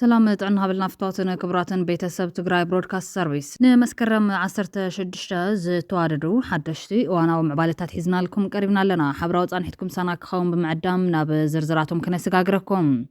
سلام طعنا هابلنا فتواتنا كبراتن بيتسب تقراي برودكاست سيرفيس نمسكرم 16 زتواددو حدشتي وانا ومعبالتات حزنا لكم قريبنا لنا حبراو صانحتكم سانا كخوم بمعدام ناب زرزراتهم كنسغاغركم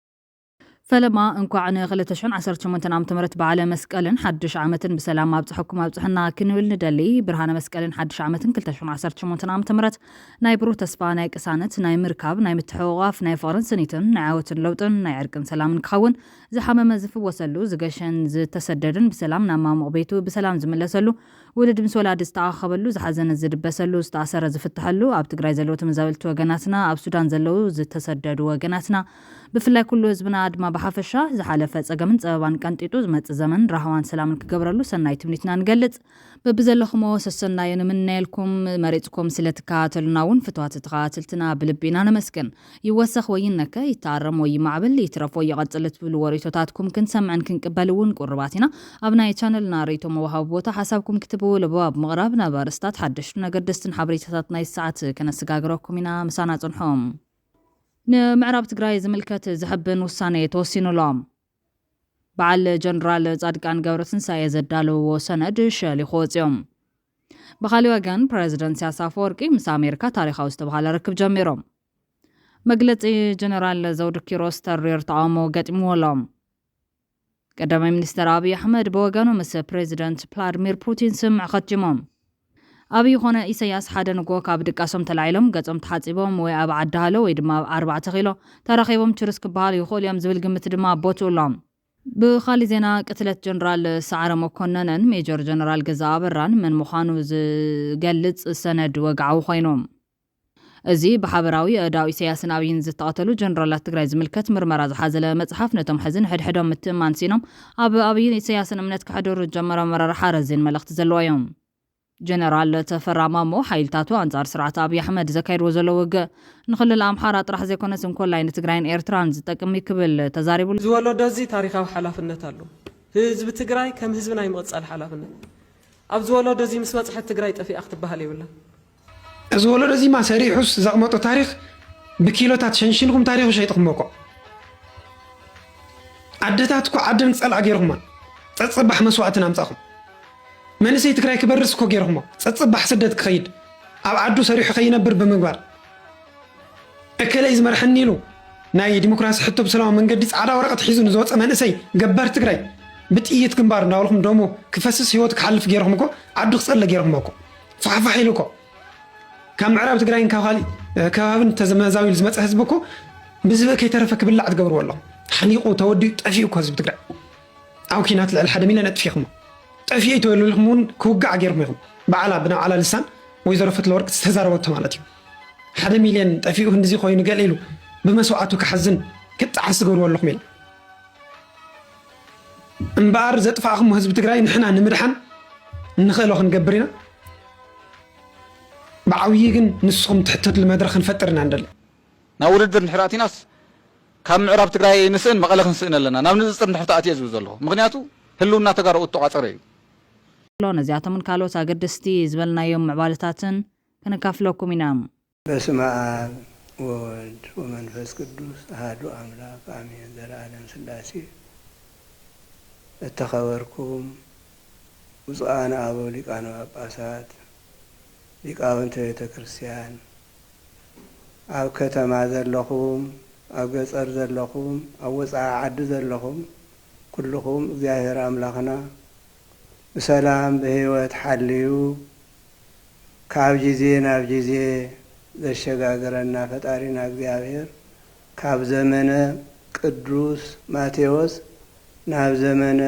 فلما انكوعن غلتشون 18 عام تمرت بعلى مسكلن حدش عامتن بسلام ما بصحكم ابصحنا كنول ندلي برهانه مسكلن حدش عامتن كلتشون 18 عام تمرت ناي برو تسفا ناي قسانت ناي مركاب ناي متحوغاف ناي فرنسنيتن نعاوتن لوطن ناي عرقن سلام كخون زحمم زفوسلو زغشن زتسددن بسلام نما مقبيتو بسلام زملسلو ولد مسولاد استعخبلو زحزن زدبسلو استعسر زفتحلو اب تግራይ ዘለው ተመዛበልቱ ወገናትና ኣብ ሱዳን ዘለው ዝተሰደዱ ወገናትና ብፍላይ ኩሉ ህዝብና ድማ በሐፈሻ ዝሓለፈ ጸገምን ጸባን ቀንጢጡ ዝመጽ ዘመን ራህዋን ሰላምን ክገብረሉ ሰናይ ትምኒትና ንገልጽ በብዘለኹሞ ሰሰናይን ምንናልኩም መሬጽኩም ስለተካተሉናውን ፍትዋት ተኻተልትና ብልቢና ነመስከን ይወሰኽ ወይነከ ይታረም ወይ ማዕበል ይትረፎ ይቀጽልት ብሉ ወሪቶታትኩም ክንሰምዕን ክንቀበልውን ቁርባቲና ኣብናይ ቻነልና ሬቶ መዋሃብ ቦታ ሐሳብኩም ክትቡ ለባብ መቅራብና ባርስታት ሓድሽ ነገር ደስትን ሓበሬታታት ናይ ሰዓት ከነስጋግረኩም ኢና ምሳና ጽንሖም نمعرب تقراي زملكت زحبن وسانة توسينولام بعل جنرال صادقان قورتن سايزدالو وسند شالي خوزيوم بخالي وغان بريزيدنت سياسة فوركي مس أمريكا تاريخ استبغال ركب جميروم مجلس جنرال زود كيروس ترير طعامو قدمولام قدامي منستر أبي أحمد بوغانو مس بريزيدنت فلاديمير بوتين سمع خدجموم أبي هنا إسياس حدا نقول كابد قسم تلعلم قسم تحاسبهم وأب عدهالو ويدما 4 كيلو تراخيبهم ترسك بحال يخول يوم زبل قمت دما بوتولام بخالي زينا قتلت جنرال سعر مكوننن ميجور جنرال قزا بران من مخانو قلت السند وقعو خينوم ازي بحبراوي اداوي سياسن ابين زتقاتلو جنرالات تግራይ ዝምልከት ምርመራ ዝሓዘለ መጽሐፍ ነቶም ሕዝን ሕድሕዶም ምትማን ሲኖም ኣብይን سياسن እምነት ክሕደሩ ጀመረ መራራ ረዝን መልእኽቲ ዘለዋዮም جنرال تفرامامو حيلتاتو انصار سرعه ابي احمد زكاير وزلو وغ نخلل امحاره طرح زيكونس انكل لاين تግራይን ኤርትራን ዝጠቅም ይክብል ተዛሪቡ ዝወሎ ደዚ ታሪካዊ ሓላፍነት አሎ ህዝብ ትግራይ ከም ህዝብና ይመጽል ሓላፍነት ኣብ ዝወሎ ደዚ ምስ መጽሐት ትግራይ ጠፊ ኣክትባሃል ይብላ ዝወሎ ደዚ ማ ሰሪሑስ ዘቕመጦ ታሪክ ብኪሎታት ሸንሽንኩም ታሪኹ ሸይጥኩምኮ አደታትኩ አደን ጸልዓ ገይርኩም ጸጽባሕ መስዋዕትን አምጻኹም منسي تكراي كبرس كو غيرهما صصبح سدد كخيد اب عدو سريح خينبر بمغبار اكلي زمرحني له ناي ديمقراطي حتى بسلام منقد صعدا ورقه حيزو نزوص منسي غبار تكراي بتيت كنبار ناولكم دومو كفسس هيوت كحلف غيرهم كو عدو خصل غيرهم كو صحفا حيلوكو كم عرب تكراين كخالي كابن تزمزاوي لزمص حزبكو بزبك يترفك بالله تقبر والله حنيقو تودي طفيو كو حزب تكراي او كينات الحدا مينا نطفيكم طفيت وللهمون كوقع غيرهم بعلا بنا على لسان ويزرفت الورق استهزاروا مالتي 1 مليون طفيو هندزي خوين قاليلو بمسوعته كحزن كطعس غور والله ميل انبار زطفاخم حزب تግራይ نحنا نمدحن نخلو خنغبرينا بعوي ግን ንስኹም ትሕተት ለመድረኽ ንፈጥርና እንደለ ናብ ውድድር ንሕራቲናስ ካብ ምዕራብ ትግራይ ንስን መቐለ ክንስእን ኣለና ናብ ንጽር ንሕርታኣት እየ ዝብል ዘለኹ ምክንያቱ ህልውና ተጋሩ ተቋፀረ እዩ لون زياتمن كالوس أقدستي زبلنا يوم معبالتاتن كنكافلوكم ينام بسم آب وولد ومنفس قدوس أحد أملاك آمين ذر عالم سلاسي اتخبركم وصانا أبو لقانا واباسات لقاون تيتا كريستيان أو كتما ذر لكم أو قصر ذر لكم أو وصا عد ذر لكم كلكم ظاهر أملاكنا بسلام بهيوت حليو كاب جزي ناب جزي ذا الشقاقرنا فتارينا እግዚአብሔር كاب زمن قدوس ماتيوس ناب زمن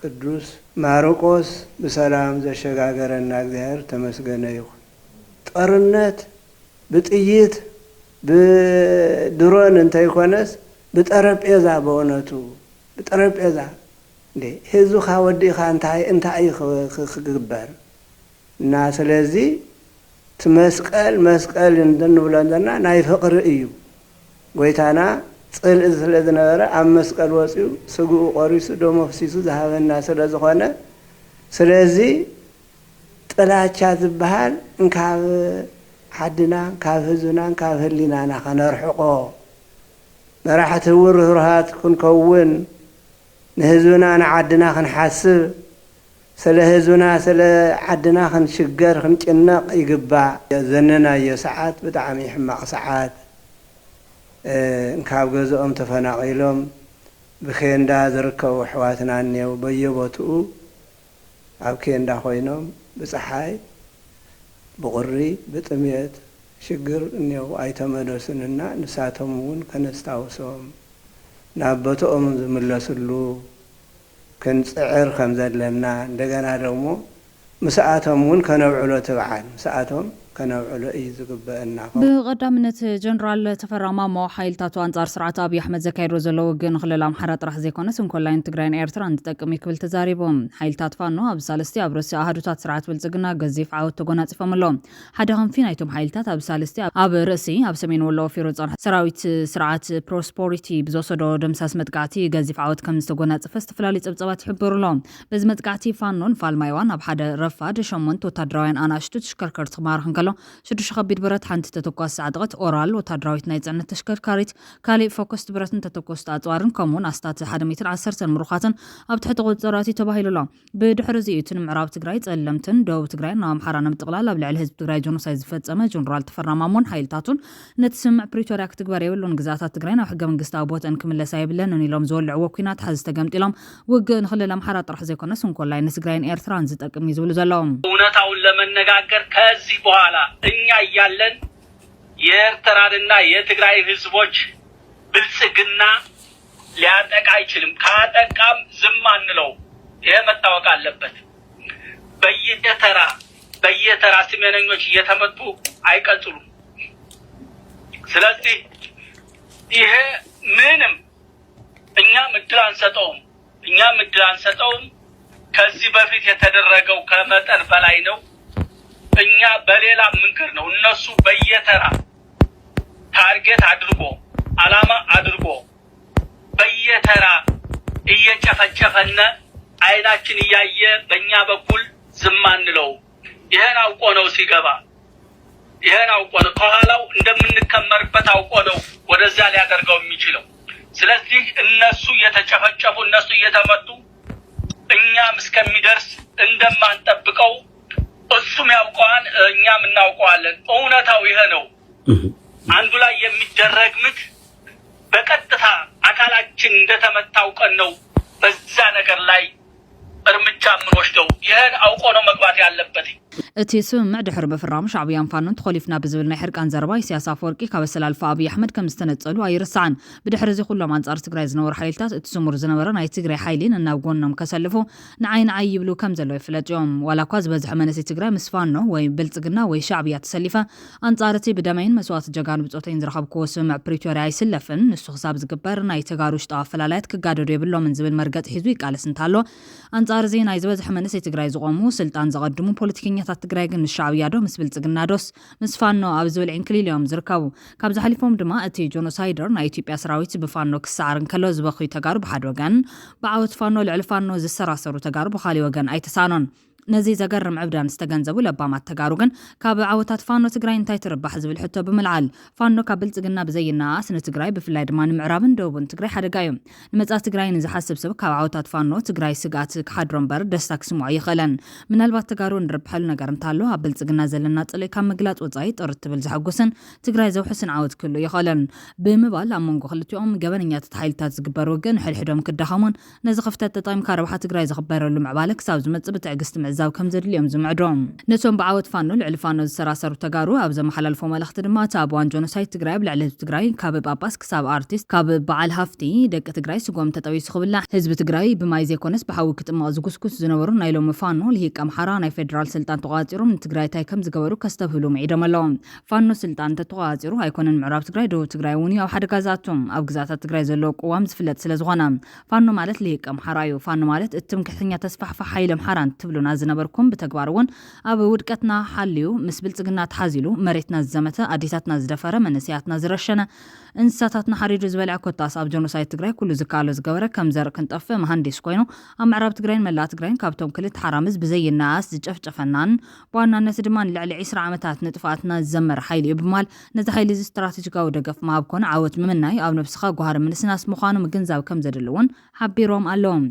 قدوس ማርቆስ بسلام ذا الشقاقرنا እግዚአብሔር ተመስገነ ይሁን ጦርነት በጥይት በድሮን እንታይ ኮነስ በጠረጴዛ በእውነቱ በጠረጴዛ እንዴ ህዙ ካወዲ ካንታይ እንታይ ክግበር እና ስለዚህ መስቀል እንደንብለና ናይ ፍቅሪ እዩ ጎይታና ጽልእ ስለዝነበረ ኣብ መስቀል ወፂኡ ስጉኡ ቆሪሱ ደሞ ፍሲሱ ዝሃበና ስለዝኾነ ስለዚህ ጥላቻ ዝበሃል እንካብ ሓድና ካብ ህዝብና ካብ ህሊናና ከነርሕቆ መራሕቲ ውርህራት ክንከውን نهزونا نعدنا خنحاسب سلا هزونا سلا عدنا خنشجر خنجنق يقبع زننا يساعات بتعمي حماق ساعات نكاب جزءهم تفناقيلهم بخين دا زركوا حواتنا نيو بيبوتو عبكين دا خوينهم بصحاي بغري بتميت شجر نيو ايتمدو سننا نساتهم ون كنستاوسهم نابتهم زملسلو كنصعر خمزلنا እንደገና ደግሞ مساعتهم ون كنوعلو تبعان مساعتهم كنوعلو اي زغبئنا بقدامነት ጀነራል ተፈራማሞ ሓይልታቱ አንጻር ስርዓት አብይ አሕመድ ዘካይዶ ዘሎ ግን ክልል አምሓራ ጥራሕ ዘይኮነስ እንኮላይን ትግራይን ኤርትራን ተጠቅሚ ክብል ተዛሪቦም ሓይልታት ፋኖ ኣብ ሳለስቲ ኣብ ርእሲ ኣሃዱታት ስርዓት ብልጽግና ገዚፍ ዓወት ተጎናጽፎም ኣሎም ሓደ ኸንፊ ናይቶም ሓይልታት ኣብ ሳለስቲ ኣብ ርእሲ ኣብ ሰሜን ወሎ ፊሮ ጻን ሰራዊት ስርዓት ፕሮስፐሪቲ ብዘሰዶ ደምሳስ መጥቃዕቲ ገዚፍ ዓወት ከም ዝተጎናጽፈ ዝተፈላለዩ ጸብጸባት ይሕብሩሎም በዚ መጥቃዕቲ ፋኖን ፋልማይዋን ኣብ ሓደ ረፋድ ሸሞንት ወታደራውያን ኣናሽቱ ተሽከርከርቲ ክማርኽን ከሎ ሽዱሽ ከቢድ ብረት ሓንቲ ተተኳስ ዓድቀት ኦራል ወታደራዊት ናይ ጽዕነት ተሽከርካሪት ካሊእ ፎከስድ ብረትን ተተኮስት ኣጽዋርን ከምኡን ኣስታት 1 ሜትር 10 ምሩኻትን ኣብ ትሕቲ ቁጽራቲ ተባሂሉሎ ብድሕሪ እዚ እቲ ምዕራብ ትግራይ ጸለምትን ደቡብ ትግራይ ናብ ኣምሓራ ንምጥቕላል ኣብ ልዕሊ ህዝቢ ትግራይ ጆኖሳይድ ዝፈጸመ ጀነራል ተፈራማሞን ሓይልታቱን ነቲ ስምዕ ፕሪቶሪያ ክትግበር የብሉን ግዛታት ትግራይ ናብ ሕገ መንግስታዊ ቦታን ክምለሳ የብለንን ኢሎም ዝወልዕዎ ኩናት ሓዝ ተገምጢሎም ውግእ ንክልል ኣምሓራ ጥራሕ ዘይኮነስ እንኮላይ ንትግራይን ኤርትራን ዝጠቅም ይዝብሉ ዘለዎም እውነታውን ለመነጋገር ከዚህ በኋላ እኛ እያለን የኤርትራንና የትግራይ ህዝቦች ብልጽግና ሊያጠቃ አይችልም። ካጠቃም ዝም አንለው። ይሄ መታወቅ አለበት። በየተራ ሰሜነኞች እየተመቱ አይቀጥሉም። ስለዚህ ይሄ ምንም እኛ ምድር አንሰጠውም። ከዚህ በፊት የተደረገው ከመጠን በላይ ነው። እኛ በሌላ መንገድ ነው። እነሱ በየተራ ታርጌት አድርጎ አላማ አድርጎ በየተራ እየጨፈጨፈነ አይናችን እያየ በእኛ በኩል ዝም አንለው። ይሄን አውቆ ነው ሲገባ፣ ይሄን አውቆ ነው ከኋላው እንደምንከመርበት አውቆ ነው ወደዛ ሊያደርገው የሚችለው። ስለዚህ እነሱ እየተጨፈጨፉ እነሱ እየተመቱ እኛም እስከሚደርስ እንደማንጠብቀው እሱም ያውቀዋል፣ እኛም እናውቀዋለን። እውነታው ይሄ ነው። አንዱ ላይ የሚደረግ ምት በቀጥታ አካላችን እንደተመታው ቀን ነው በዛ ነገር ላይ እርምጃ ምንወስደው። ይሄን አውቆ ነው መግባት ያለበት። እቲ ስምምዕ ድሕሪ ምፍራም ሻዕብያን ፋኖን ተኸሊፍና ብዝብል ናይ ሕርቃን ዘረባ ኢሳያስ አፈወርቂ ካብ ኣሰላልፋ አብይ አሕመድ ከም ዝተነጸሉ ኣይርስዓን። ብድሕሪ እዚ ኩሎም አንጻር ትግራይ ዝነበሩ ሓይልታት እቲ ስሙር ዝነበረ ናይ ትግራይ ሓይሊን እናብ ጎኖም ከሰልፉ ንዓይን ይብሉ ከም ዘለዎ ይፍለጥ እዮም። ዋላ እኳ ዝበዝሐ መንእሰይ ትግራይ ምስ ፋኖ ወይ ብልጽግና ወይ ሻዕብያ ተሰሊፈ አንጻር እቲ ብደመይን መስዋዕቲ ጀጋኑ ብፆተይን ዝረኸብክዎ ስምምዕ ፕሪቶሪያ ኣይስለፍን ንሱ ክሳብ ዝግበር ናይ ተጋሩ ውሽጣዊ ኣፈላላየት ክጋደዱ የብሎምን ዝብል መርገፂ ሒዙ ይቃለስ እንታሎ አንጻር እዚ ናይ ዝበዝሐ መንእሰይ ትግራይ ዝቆሙ ስልጣን ዘቐድሙ ፖለቲከኛታት ትግራይ ግን ሻዕብያ ዶ ምስ ብልጽግና ዶስ ምስ ፋኖ ኣብ ዝብል ዕንክሊልዮም ዝርከቡ ካብ ዝሓሊፎም ድማ እቲ ጆኖሳይደር ናይ ኢትዮጵያ ሰራዊት ብፋኖ ክሳዕርን ከሎ ዝበኺ ተጋሩ ብሓደ ወገን ብዓወት ፋኖ ልዕሊ ፋኖ ዝሰራሰሩ ተጋሩ ብኻሊእ ወገን ኣይተሳኖን። ነዚ ዘገርም ዕብዳን ዝተገንዘቡ ለባማት ተጋሩ ግን ካብ ዓወታት ፋኖ ትግራይ እንታይ ትርባሕ ዝብል ሕቶ ብምልዓል ፋኖ ካብ ብልጽግና ብዘይናኣስ ንትግራይ ብፍላይ ድማ ንምዕራብን ደቡብን ትግራይ ሓደጋ እዩ። ንመጻኢ ትግራይ ንዝሓስብ ሰብ ካብ ዓወታት ፋኖ ትግራይ ስጋት ክሓድሮ እምበር ደስታ ክስምዖ ይኽእለን። ምናልባት ተጋሩ ንርብሐሉ ነገር እንታሎ ኣብ ብልጽግና ዘለና ጽልኢ ካብ ምግላጽ ወጻኢ ጥርት ትብል ዝሐጉስን ትግራይ ዘውሕስን ዓወት ክህሉ ይኽእለን ብምባል ኣብ መንጎ ክልቲኦም ገበነኛታት ሓይልታት ዝግበር ውግእ ንሕድሕዶም ክዳኸሙን ነዚ ክፍተት ተጠቂምካ ረብሓ ትግራይ ዝኽበረሉ ምዕባለ ክሳብ ዝመጽእ ብትዕግስቲ ምዕዛብ ከም ዘድልዮም ዝምዕዶም ነቶም ብዓወት ፋኖ ልዕሊ ፋኖ ዝሰራሰሩ ተጋሩ ኣብ ዘመሓላልፎ መልእኽቲ ድማ እቲ ኣብ እዋን ጆኖሳይድ ትግራይ ብልዕሊ ህዝቢ ትግራይ ካብ ጳጳስ ክሳብ ኣርቲስት ካብ በዓል ሃፍቲ ደቂ ትግራይ ስጎም ተጠዊሱ ክብላዕ ህዝቢ ትግራይ ብማይ ዘይኮነስ ብሓዊ ክጥምቕ ዝጉስኩስ ዝነበሩ ናይ ሎሚ ፋኖ ልሂቅ ኣምሓራ ናይ ፌደራል ስልጣን ተቋፂሮም ንትግራይ ታይ ከም ዝገበሩ ከስተብህሉ መዒዶም ኣለዎም። ፋኖ ስልጣን ተተቋፂሩ ኣይኮነን ምዕራብ ትግራይ ደቡብ ትግራይ እውን ኣብ ሓደ ጋዛቶም ኣብ ግዛታት ትግራይ ዘለዎ ቅዋም ዝፍለጥ ስለዝኾነ ፋኖ ማለት ልሂቅ ኣምሓራ እዩ። ፋኖ ማለት እትምክሕተኛ ተስፋሕፋሕ ሓይሊ ኣምሓራ ትብሉና ዝነበርኩም በተግባርውን ኣብ ውድቀትና ሓልዩ ምስ ብልጽግና ተሓዚሉ መሬትና ዝዘመተ ኣዲታትና ዝደፈረ መንስያትና ዝረሸነ እንስሳታትና ሓሪዱ ዝበልዐ ኮታስ ኣብ ጆኖሳይድ ትግራይ ኩሉ ዝካሎ ዝገበረ ከም ዘር ክንጠፈ መሃንዲስ ኮይኑ ኣብ ምዕራብ ትግራይን መላእ ትግራይን ካብቶም ክልተ ሓራምዝ ብዘይናስ ዝጨፍጨፈናን ብዋናነት ድማ ንልዕሊ 20 ዓመታት ንጥፋኣትና ዝዘመረ ሓይሊ እዩ ብማል ነዚ ሓይሊ ስትራቴጂካዊ ደገፍ ማብ ኮነ ዓወት ምምናይ ኣብ ነፍስኻ ጓሃር ምንስናስ ምዃኑ ምግንዛብ ከም ዘድልውን ሓቢሮም ኣለዎም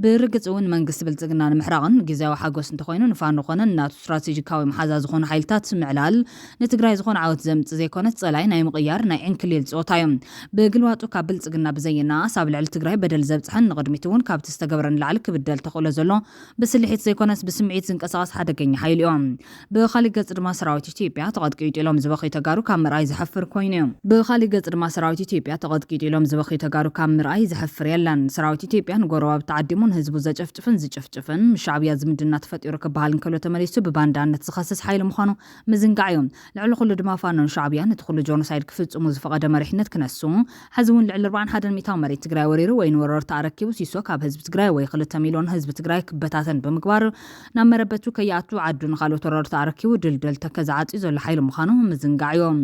ብርግጽ እውን መንግስቲ ብልጽግና ንምሕራቕን ጊዜያዊ ሓጎስ እንተኮይኑ ንፋኖ ኮነ እናቱ ስትራቴጂካዊ መሓዛ ዝኾኑ ሓይልታት ምዕላል ንትግራይ ዝኾነ ዓወት ዘምጽእ ዘይኮነ ጸላይ ናይ ምቕያር ናይ ዕንክሊል ጾታ እዮም ብግልዋጡ ካብ ብልጽግና ብዘይናስ ኣብ ልዕሊ ትግራይ በደል ዘብጽሕን ንቕድሚት እውን ካብቲ ዝተገበረን ላዕሊ ክብደል ተኽእሎ ዘሎ ብስልሒት ዘይኮነስ ብስምዒት ዝንቀሳቐስ ሓደገኛ ሓይሊ እዮም ብኻሊእ ገጽ ድማ ሰራዊት ኢትዮጵያ ተቐጥቂጡ ኢሎም ዝበኺ ተጋሩ ካብ ምርኣይ ዝሕፍር ኮይኑ እዮም ብኻሊእ ገጽ ድማ ሰራዊት ኢትዮጵያ ተቐጥቂጡ ኢሎም ዝበኺ ተጋሩ ካብ ምርኣይ ዝሕፍር የለን ሰራዊት ኢትዮጵያ ንጎረባብ ተዓዲሙን ህዝቡ ዘጨፍጭፍን ዝጭፍጭፍን ምሻዕብያ ዝምድና ተፈጢሩ ክበሃል እንከሎ ተመሊሱ ብባንዳነት ዝኸስስ ሓይሊ ምዃኑ ምዝንጋዕ እዮም ልዕሊ ኩሉ ድማ ፋኖን ሻዕብያን እቲ ኩሉ ጆኖሳይድ ክፍጽሙ ዝፈቐደ መሪሕነት ክነሱ ሕዚ እውን ልዕሊ 41 ሚታዊ መሬት ትግራይ ወሪሩ ወይ ንወረርታ ኣረኪቡ ሲሶ ካብ ህዝቢ ትግራይ ወይ 2 ሚልዮን ህዝቢ ትግራይ ክበታተን ብምግባር ናብ መረበቱ ከይኣቱ ዓዱ ንኻልኦት ወረርታ ኣረኪቡ ድልድል ተከዛዓፂ ዘሎ ሓይሊ ምዃኑ ምዝንጋዕ እዮም